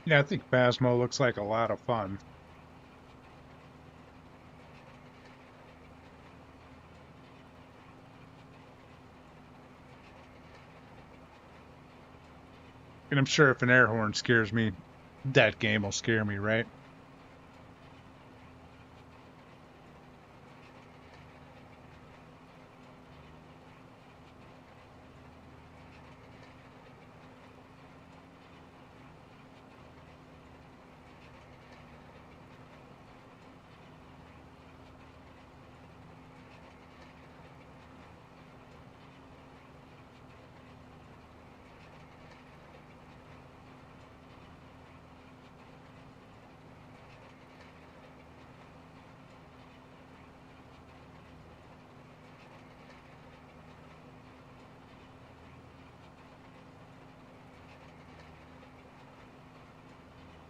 Yeah, I think Phasmo looks like a lot of fun. And I'm sure if an air horn scares me, that game will scare me, right?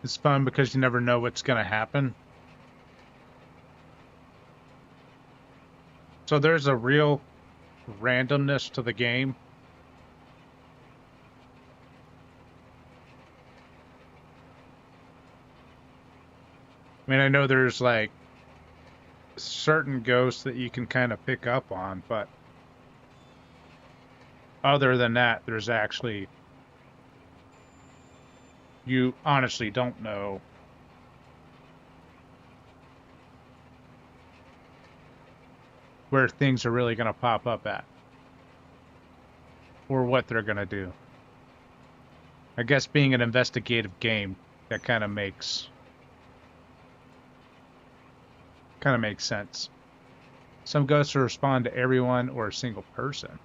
It's fun because you never know what's going to happen. So there's a real randomness to the game. I mean, I know there's like certain ghosts that you can kind of pick up on, but other than that, there's actually, you honestly don't know where things are really going to pop up at or what they're going to do. I guess being an investigative game, that kind of makes sense. Some ghosts will respond to everyone or a single person.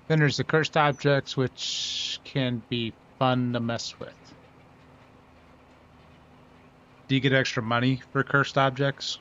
Then there's the cursed objects, which can be fun to mess with. Do you get extra money for cursed objects?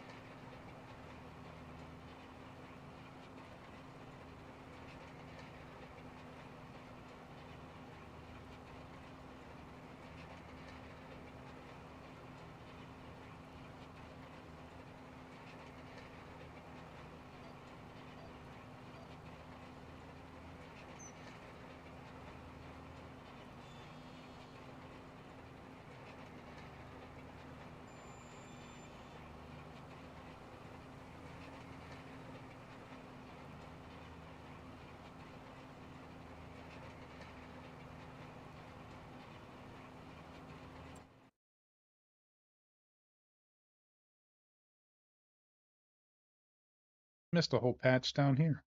Missed a whole patch down here.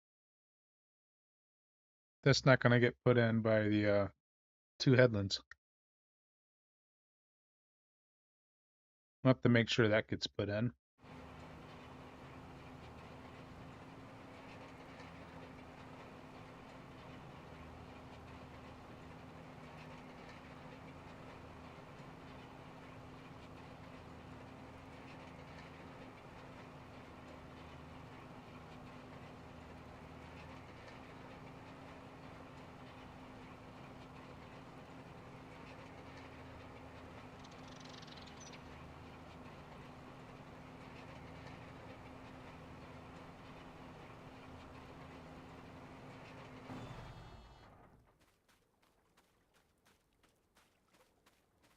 That's not going to get put in by the two headlands. I'll have to make sure that gets put in.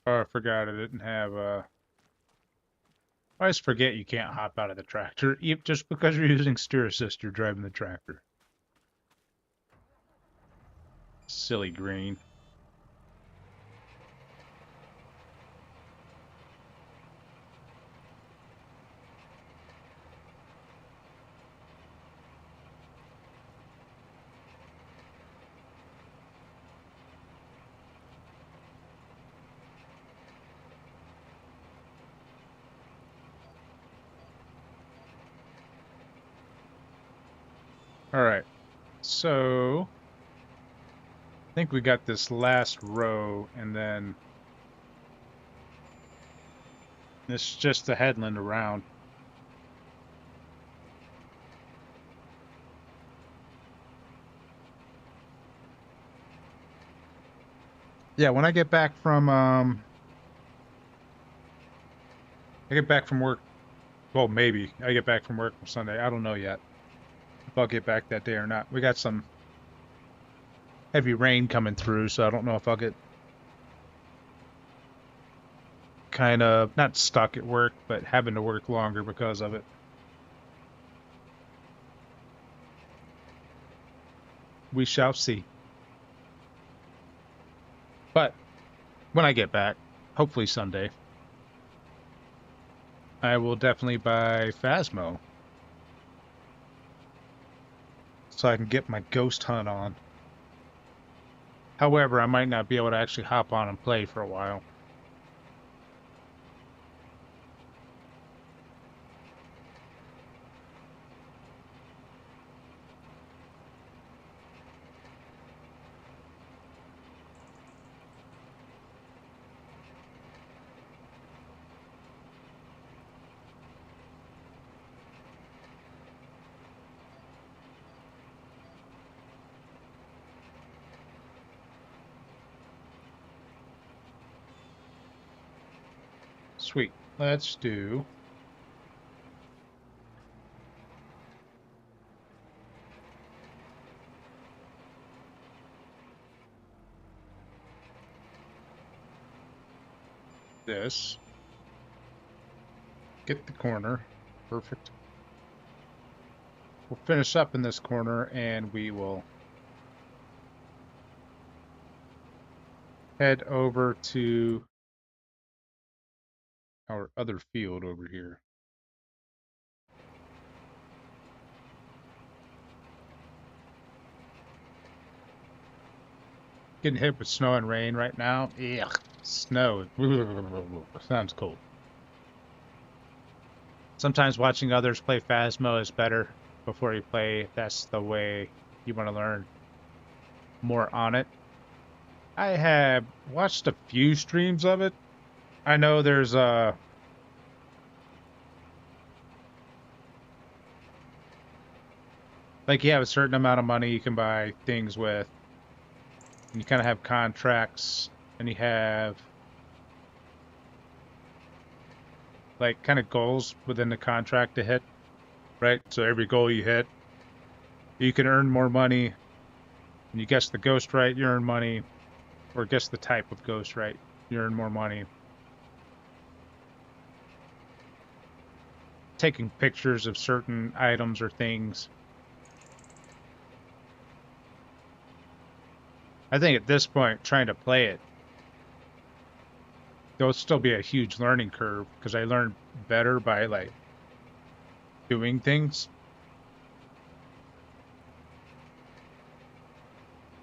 Oh, I forgot I didn't have I always forget you can't hop out of the tractor. Just because you're using steer assist, you're driving the tractor. Silly green. All right. So I think we got this last row, and then it's just the headland around. Yeah, when I get back from work. Well, maybe I get back from work on Sunday. I don't know yet if I'll get back that day or not. We got some heavy rain coming through, so I don't know if I'll get kind of not stuck at work, but having to work longer because of it. We shall see. But when I get back, hopefully Sunday, I will definitely buy Phasmo so I can get my ghost hunt on. However, I might not be able to actually hop on and play for a while. Sweet. Let's do this. Get the corner. Perfect. We'll finish up in this corner and we will head over to our other field over here. Getting hit with snow and rain right now. Ugh, snow. Sounds cold. Sometimes watching others play Phasmo is better before you play, if that's the way you want to learn more on it. I have watched a few streams of it. I know there's like you have a certain amount of money you can buy things with. And you kind of have contracts, and you have like kind of goals within the contract to hit, right? So every goal you hit, you can earn more money. And you guess the ghost right, you earn money. Or guess the type of ghost right, you earn more money. Taking pictures of certain items or things. I think at this point, trying to play it, there'll still be a huge learning curve because I learned better by like doing things.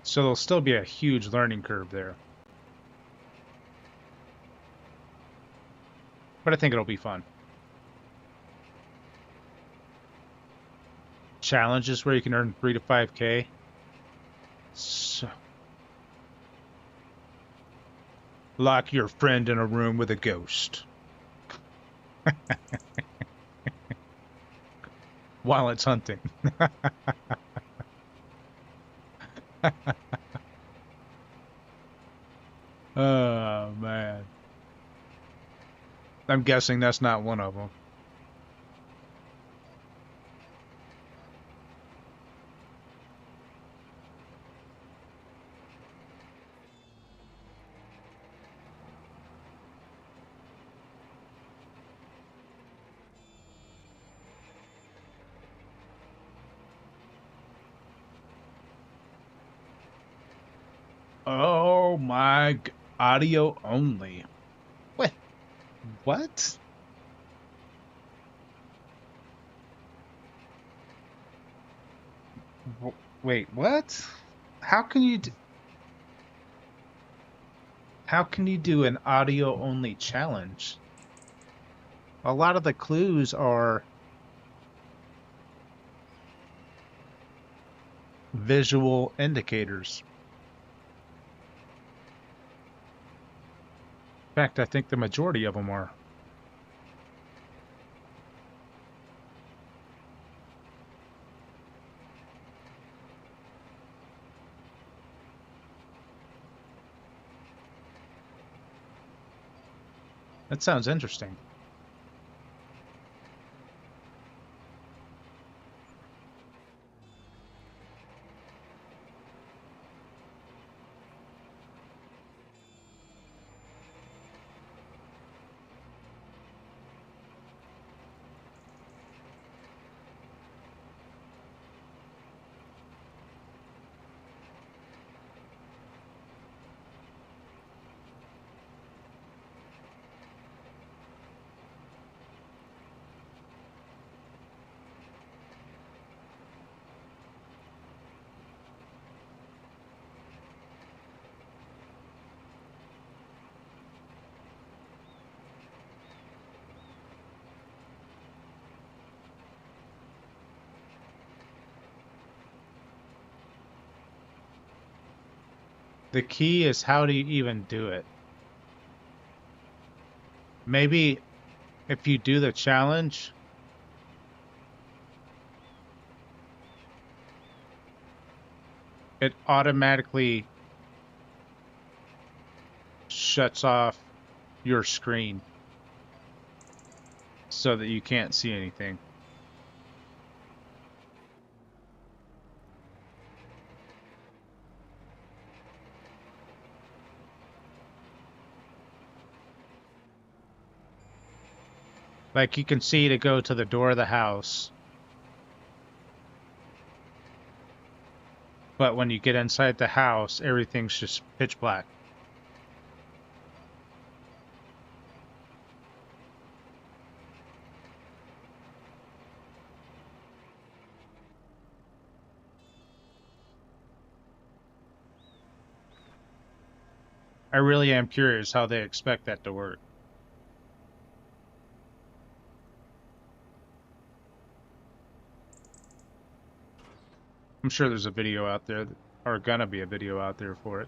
So there'll still be a huge learning curve there. But I think it'll be fun. Challenges where you can earn 3 to 5K. So, lock your friend in a room with a ghost. While it's hunting. Oh, man. I'm guessing that's not one of them. Oh my, audio only. Wait, what? Wait, what? How can you how can you do an audio only challenge? A lot of the clues are visual indicators. In fact, I think the majority of them are. That sounds interesting. The key is how do you even do it? Maybe if you do the challenge, it automatically shuts off your screen. so that you can't see anything. Like you can see to go to the door of the house, but when you get inside the house, everything's just pitch black. I really am curious how they expect that to work. I'm sure there's a video out there, or gonna be a video out there for it.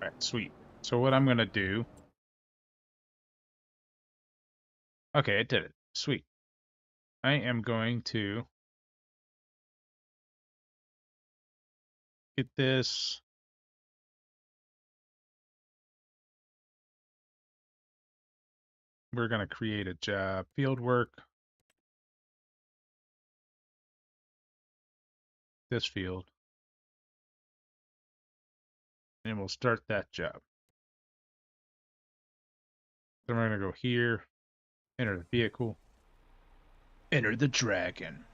All right, sweet. So what I'm gonna do, okay, it did it. Sweet. I am going to get this. We're gonna create a job, field work, this field, and we'll start that job. Then we're gonna go here, enter the vehicle, enter the dragon.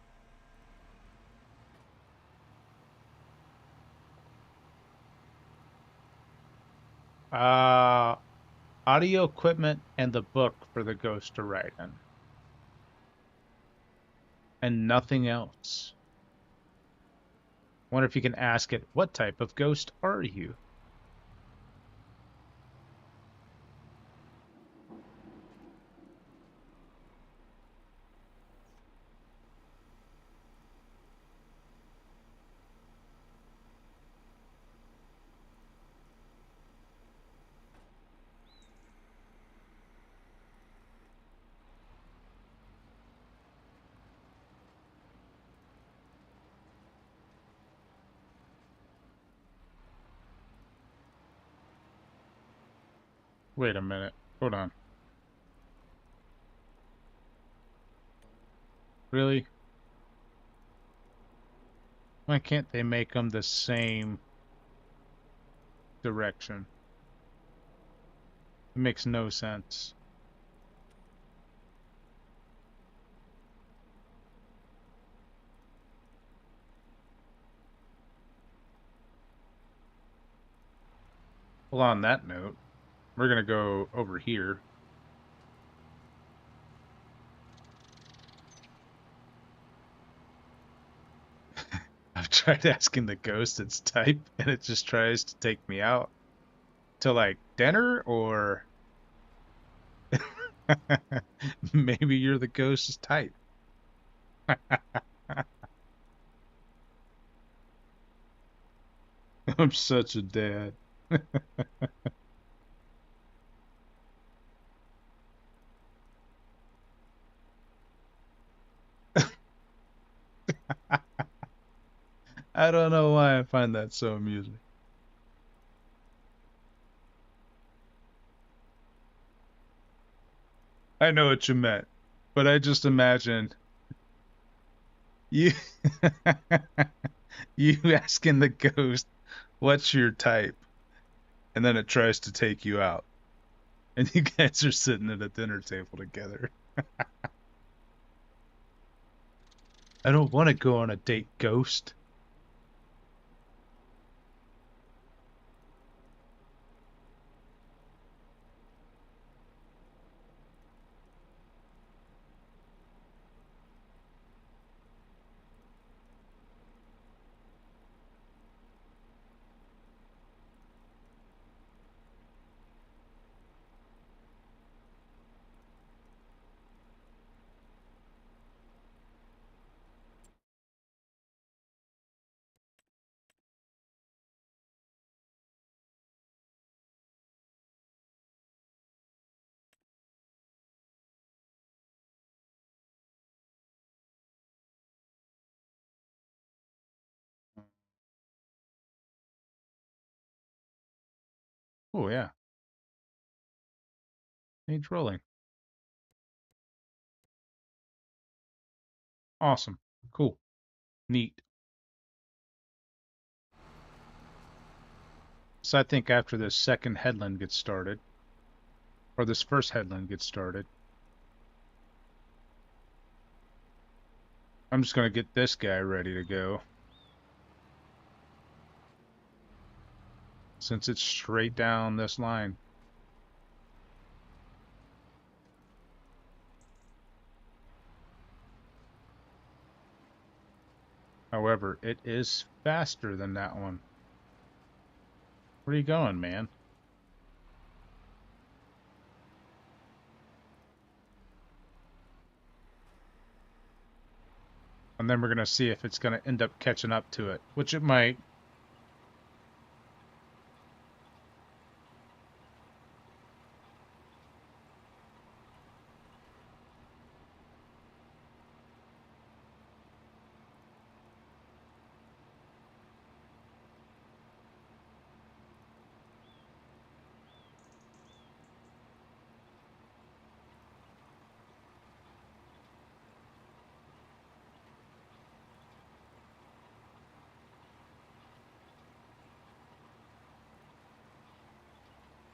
Uh, audio equipment and the book for the ghost to ride in. And nothing else. Wonder if you can ask it, what type of ghost are you? Wait a minute. Hold on. Really? Why can't they make them the same direction? It makes no sense. Well, on that note, we're gonna go over here. I've tried asking the ghost its type, and it just tries to take me out to like dinner, or maybe you're the ghost's type. I'm such a dad. I don't know why I find that so amusing. I know what you meant, but I just imagined you you asking the ghost, "What's your type?" and then it tries to take you out, and you guys are sitting at a dinner table together. I don't want to go on a date, ghost. Oh, yeah. Needs rolling. Awesome. Cool. Neat. So I think after this second headland gets started, or this first headland gets started, I'm just going to get this guy ready to go. Since it's straight down this line. However, it is faster than that one. Where are you going, man? And then we're going to see if it's going to end up catching up to it, which it might.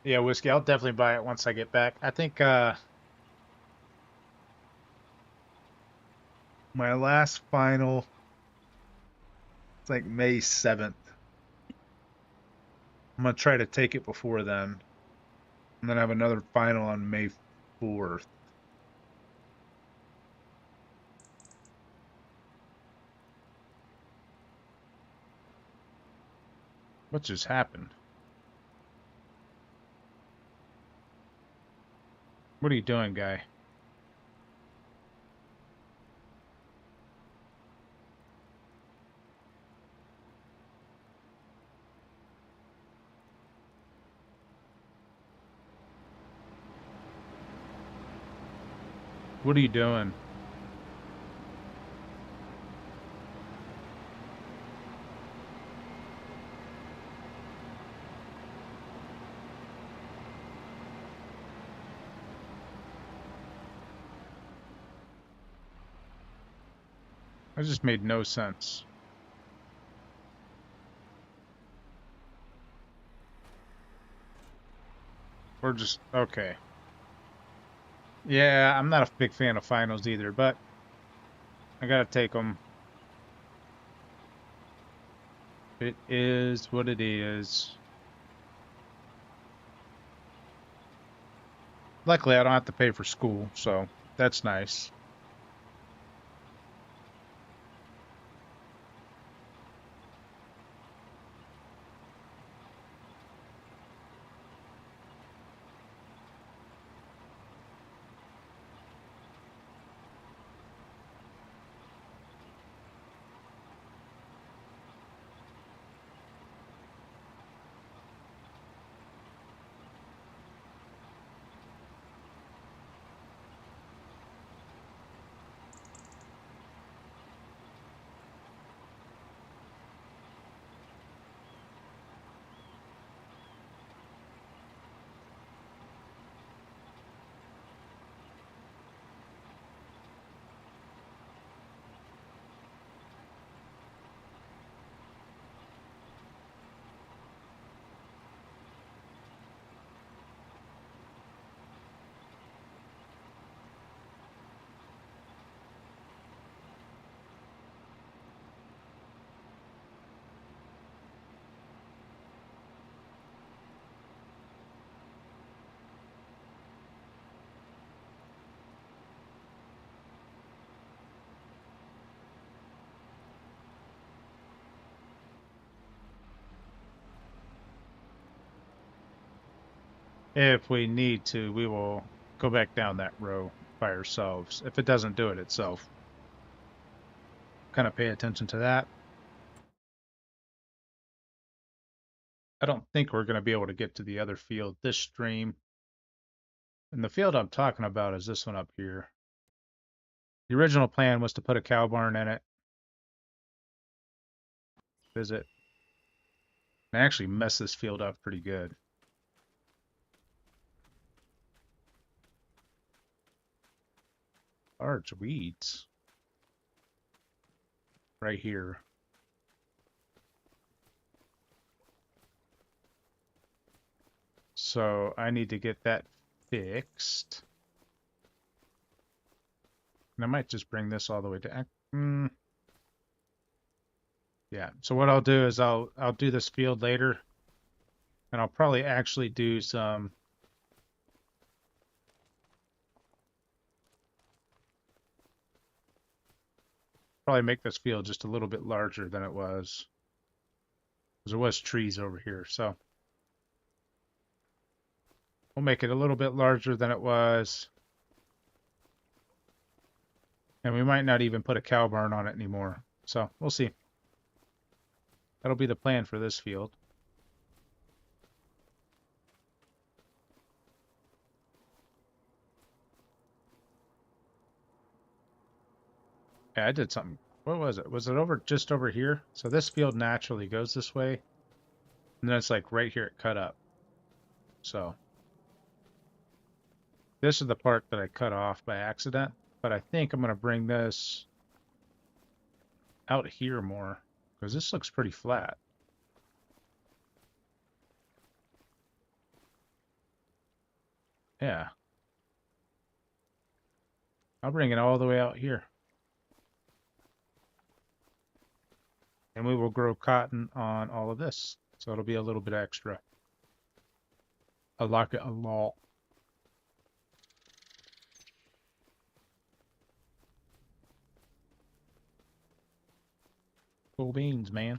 Yeah, whiskey. I'll definitely buy it once I get back. I think my last final, it's like May 7th. I'm gonna try to take it before then. And then I have another final on May 4th. What just happened? What are you doing, guy? What are you doing? That just made no sense. We're just okay. Yeah, I'm not a big fan of finals either, but I gotta take them. It is what it is. Luckily, I don't have to pay for school, so that's nice. If we need to, we will go back down that row by ourselves. If it doesn't do it itself, kind of pay attention to that. I don't think we're going to be able to get to the other field this stream. And the field I'm talking about is this one up here. The original plan was to put a cow barn in it. Visit. And actually mess this field up pretty good. large weeds right here. So I need to get that fixed. And I might just bring this all the way to. Yeah. So what I'll do is I'll do this field later, and I'll probably actually do some. Probably make this field just a little bit larger than it was, because there was trees over here. So we'll make it a little bit larger than it was. And we might not even put a cow barn on it anymore. So we'll see. That'll be the plan for this field. Yeah, I did something. What was it? Was it over just over here? So this field naturally goes this way. And then it's like right here it cut up. So this is the part that I cut off by accident. But I think I'm going to bring this out here more, because this looks pretty flat. Yeah. I'll bring it all the way out here. And we will grow cotton on all of this. So it'll be a little bit extra. I like it a lot. Cool beans, man.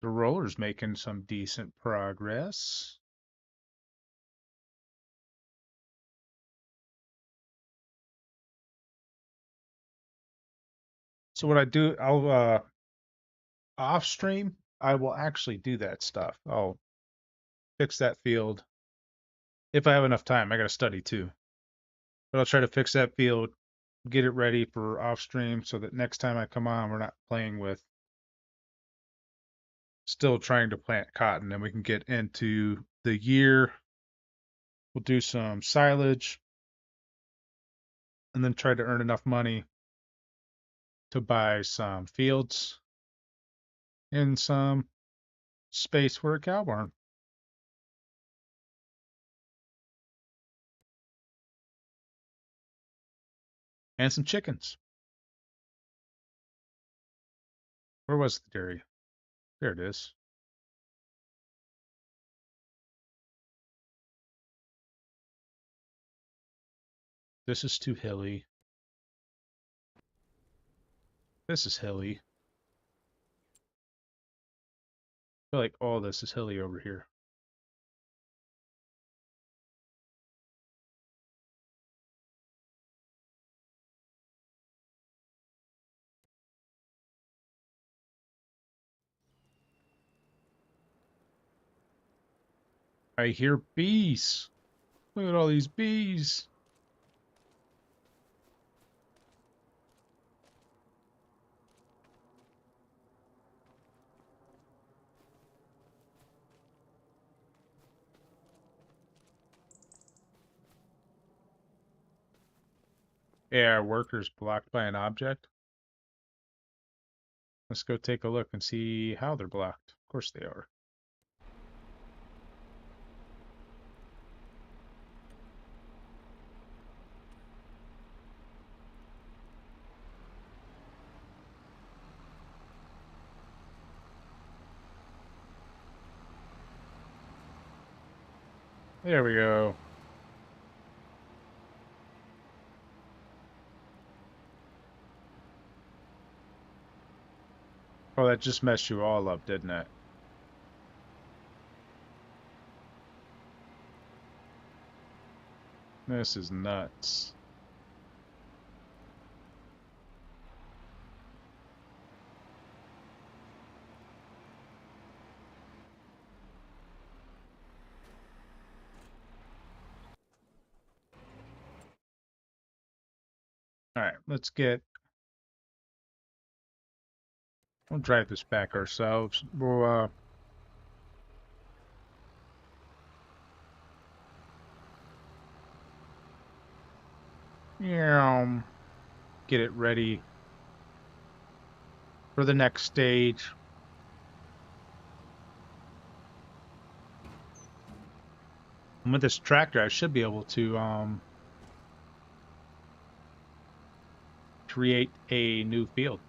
The roller's making some decent progress. So what I do, I'll off stream, I will actually do that stuff. I'll fix that field if I have enough time. I got to study too. But I'll try to fix that field, get it ready for off stream so that next time I come on, we're not playing with still trying to plant cotton, and we can get into the year. We'll do some silage and then try to earn enough money to buy some fields and some space for a cow barn. And some chickens. Where was the dairy? There it is. This is too hilly. This is hilly. I feel like all this is hilly over here. I hear bees. Look at all these bees. Yeah, our workers blocked by an object. Let's go take a look and see how they're blocked. Of course they are. There we go. Oh, that just messed you all up, didn't it? This is nuts. All right, let's get We'll drive this back ourselves. We'll yeah, get it ready for the next stage. And with this tractor, I should be able to create a new field.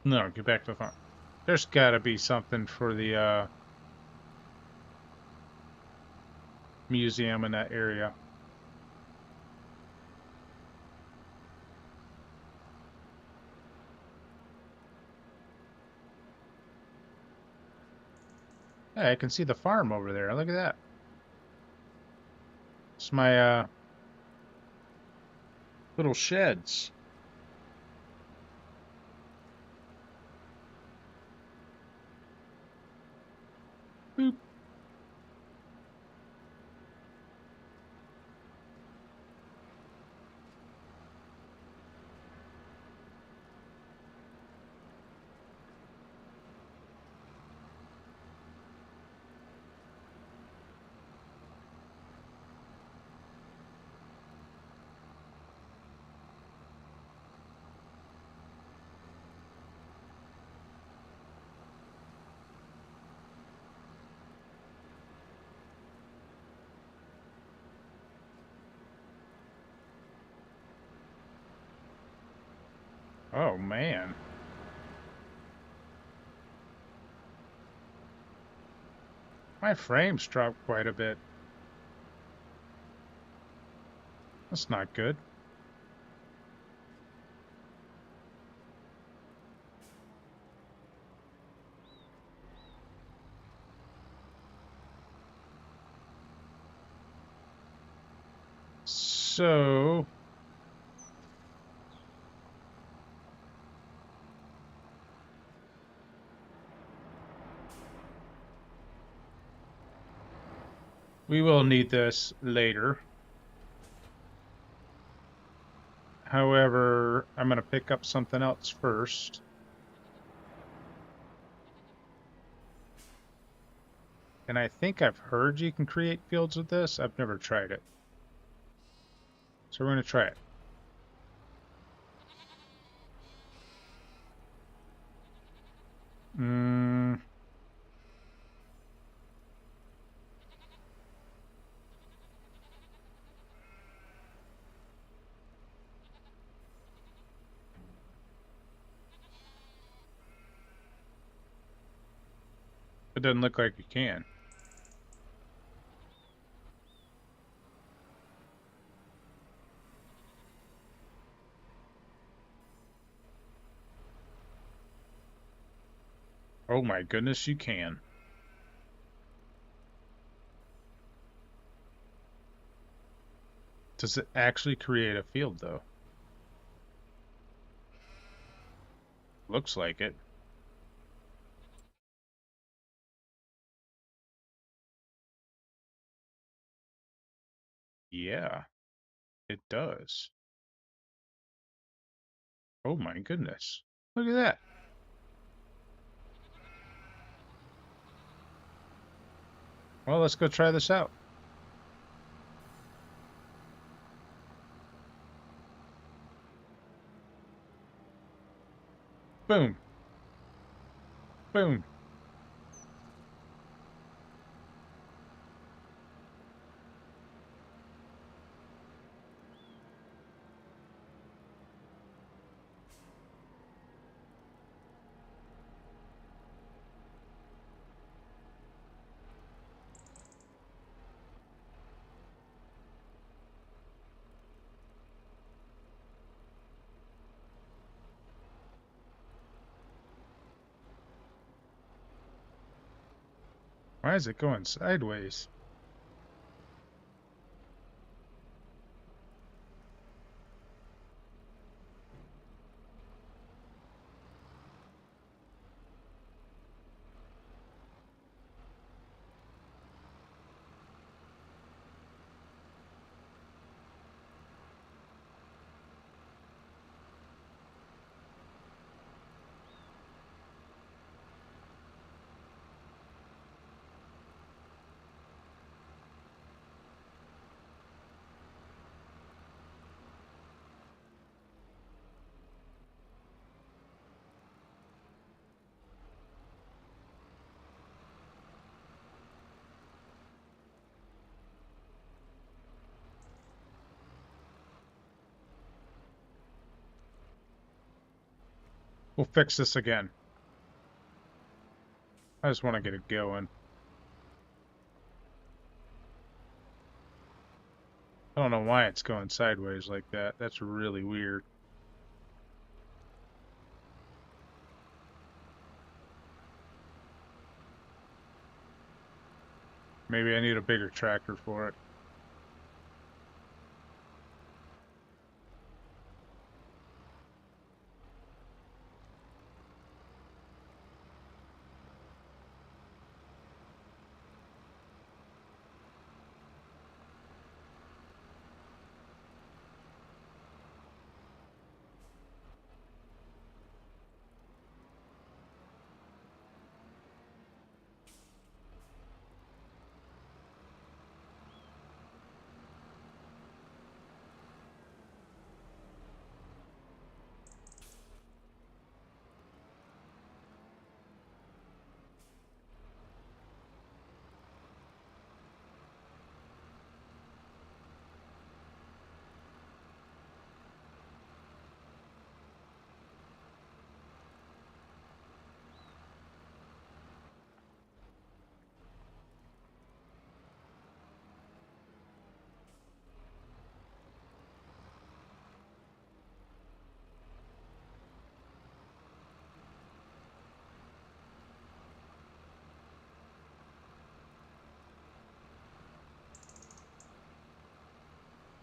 No, get back to the farm. There's got to be something for the museum in that area. Hey, I can see the farm over there. Look at that. It's my little sheds. Boop. Oh man. My frames dropped quite a bit. That's not good. So we will need this later. However, I'm going to pick up something else first. And I think I've heard you can create fields with this. I've never tried it. So we're going to try it. Mm, it doesn't look like you can. Oh my goodness, you can. Does it actually create a field, though? Looks like it. Yeah, it does. Oh my goodness. Look at that. Well, let's go try this out. Boom. Boom. Why is it going sideways? We'll fix this again. I just want to get it going. I don't know why it's going sideways like that. That's really weird. Maybe I need a bigger tractor for it.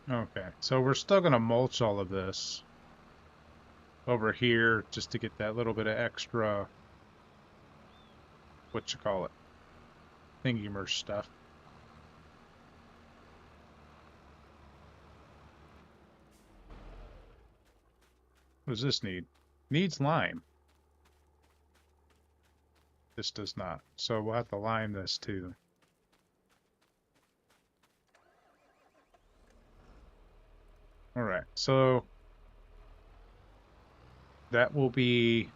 Okay, so we're still going to mulch all of this over here just to get that little bit of extra, what you call it, thingy-mer stuff. What does this need? Needs lime. This does not. So we'll have to lime this too. All right, so that will be,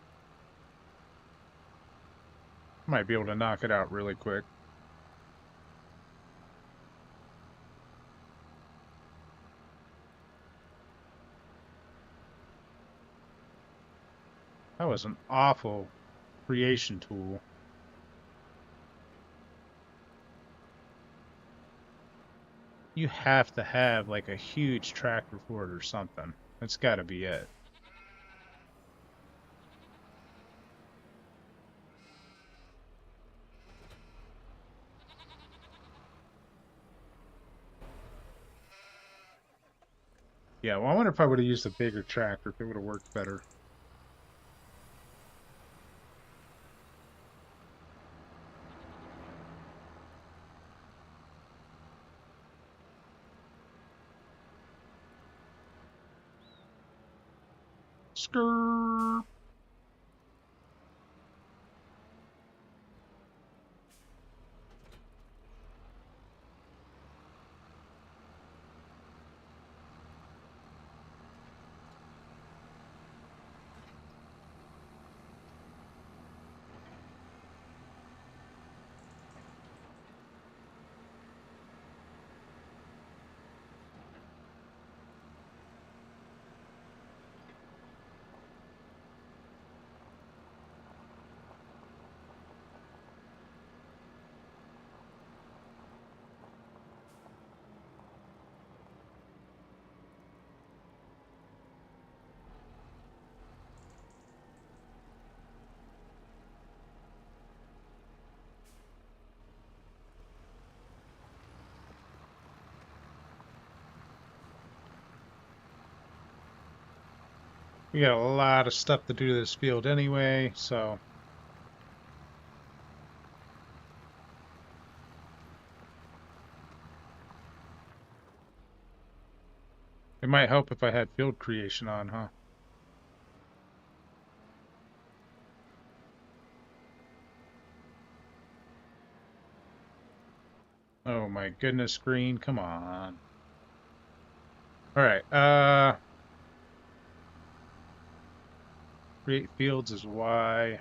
might be able to knock it out really quick. That was an awful creation tool. You have to have like a huge tractor for it or something. That's got to be it. Yeah, well, I wonder if I would have used a bigger tractor, if it would have worked better. Skrrr. We got a lot of stuff to do to this field anyway, so it might help if I had field creation on, huh? Oh my goodness, green, come on. All right, create fields is Y.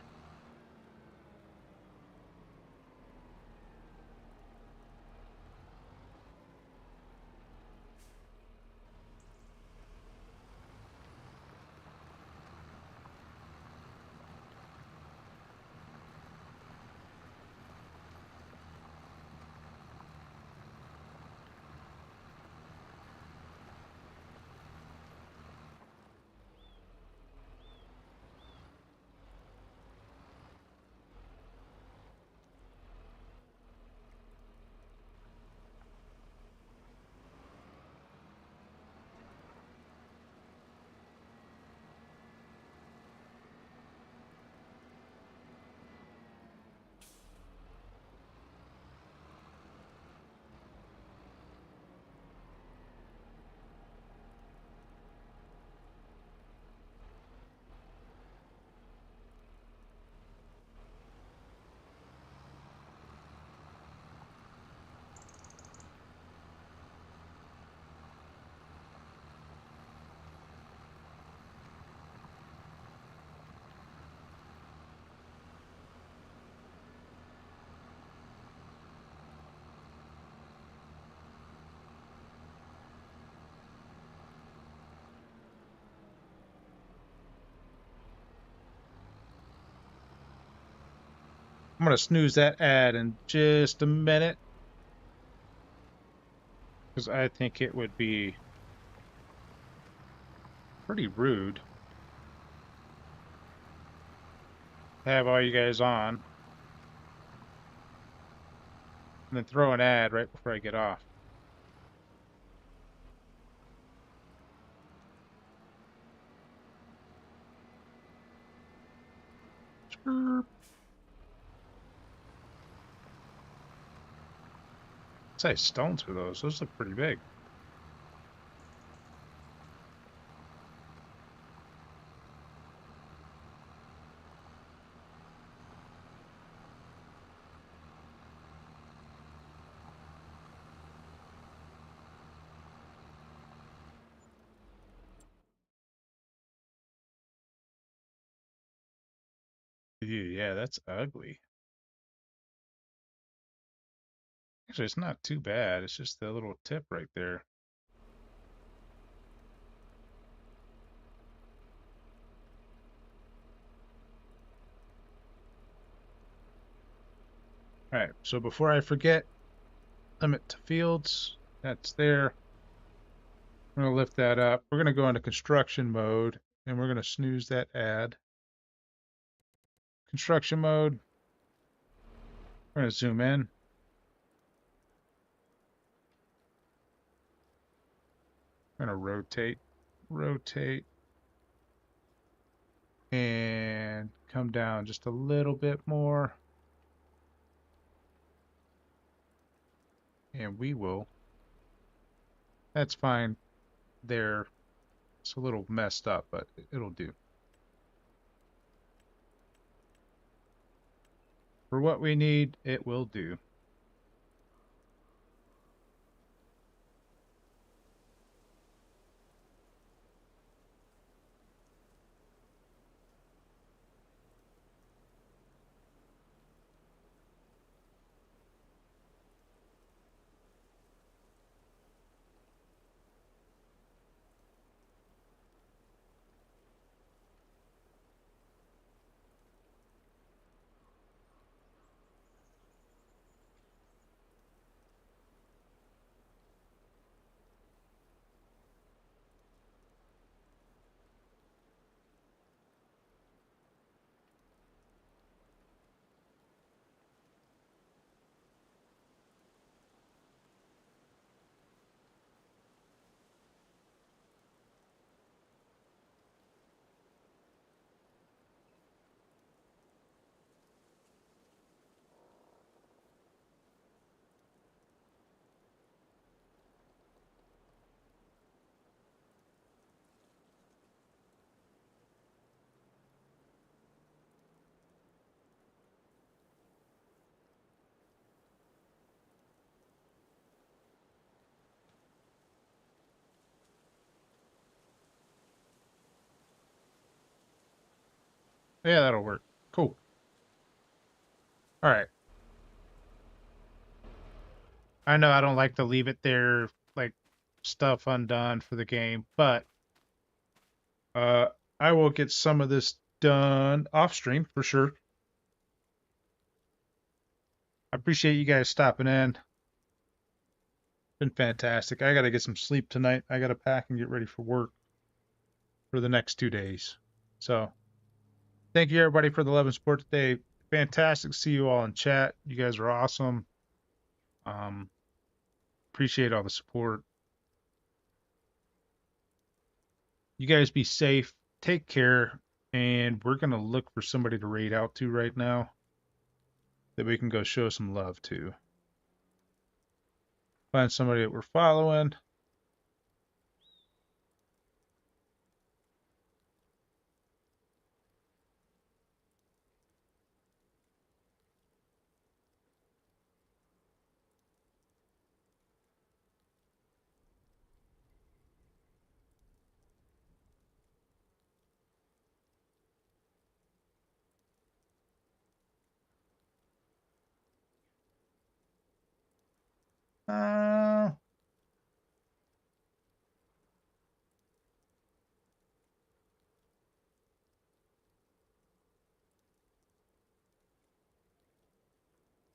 I'm gonna snooze that ad in just a minute because I think it would be pretty rude to have all you guys on and then throw an ad right before I get off. What size stones are those? Those look pretty big. Ew, yeah, that's ugly. Actually, it's not too bad. It's just the little tip right there. All right, so before I forget, limit to fields. That's there. I'm going to lift that up. We're going to go into construction mode and we're going to snooze that ad. Construction mode. We're going to zoom in. We're going to rotate, and come down just a little bit more. And we will. That's fine there. It's a little messed up, but it'll do. For what we need, it will do. Yeah, that'll work. Cool. All right. I know I don't like to leave it there, like stuff undone for the game, but uh, I will get some of this done off stream for sure. I appreciate you guys stopping in. Been fantastic. I got to get some sleep tonight. I got to pack and get ready for work for the next 2 days. So thank you everybody for the love and support today. Fantastic to see you all in chat. You guys are awesome. Um, appreciate all the support. You guys be safe. Take care. And we're gonna look for somebody to raid out to right now that we can go show some love to. Find somebody that we're following. Uh,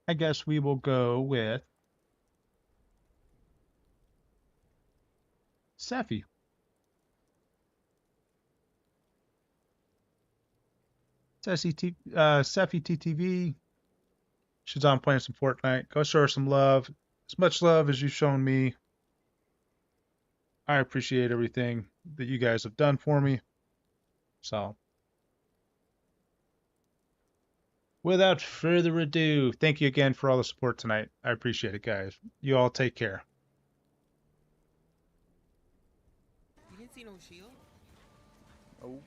I guess we will go with Seffi. Seffi TTV. She's on playing some Fortnite. Go show her some love. As much love as you've shown me. I appreciate everything that you guys have done for me. So, without further ado, thank you again for all the support tonight. I appreciate it, guys. You all take care. You didn't see no shield? Oh.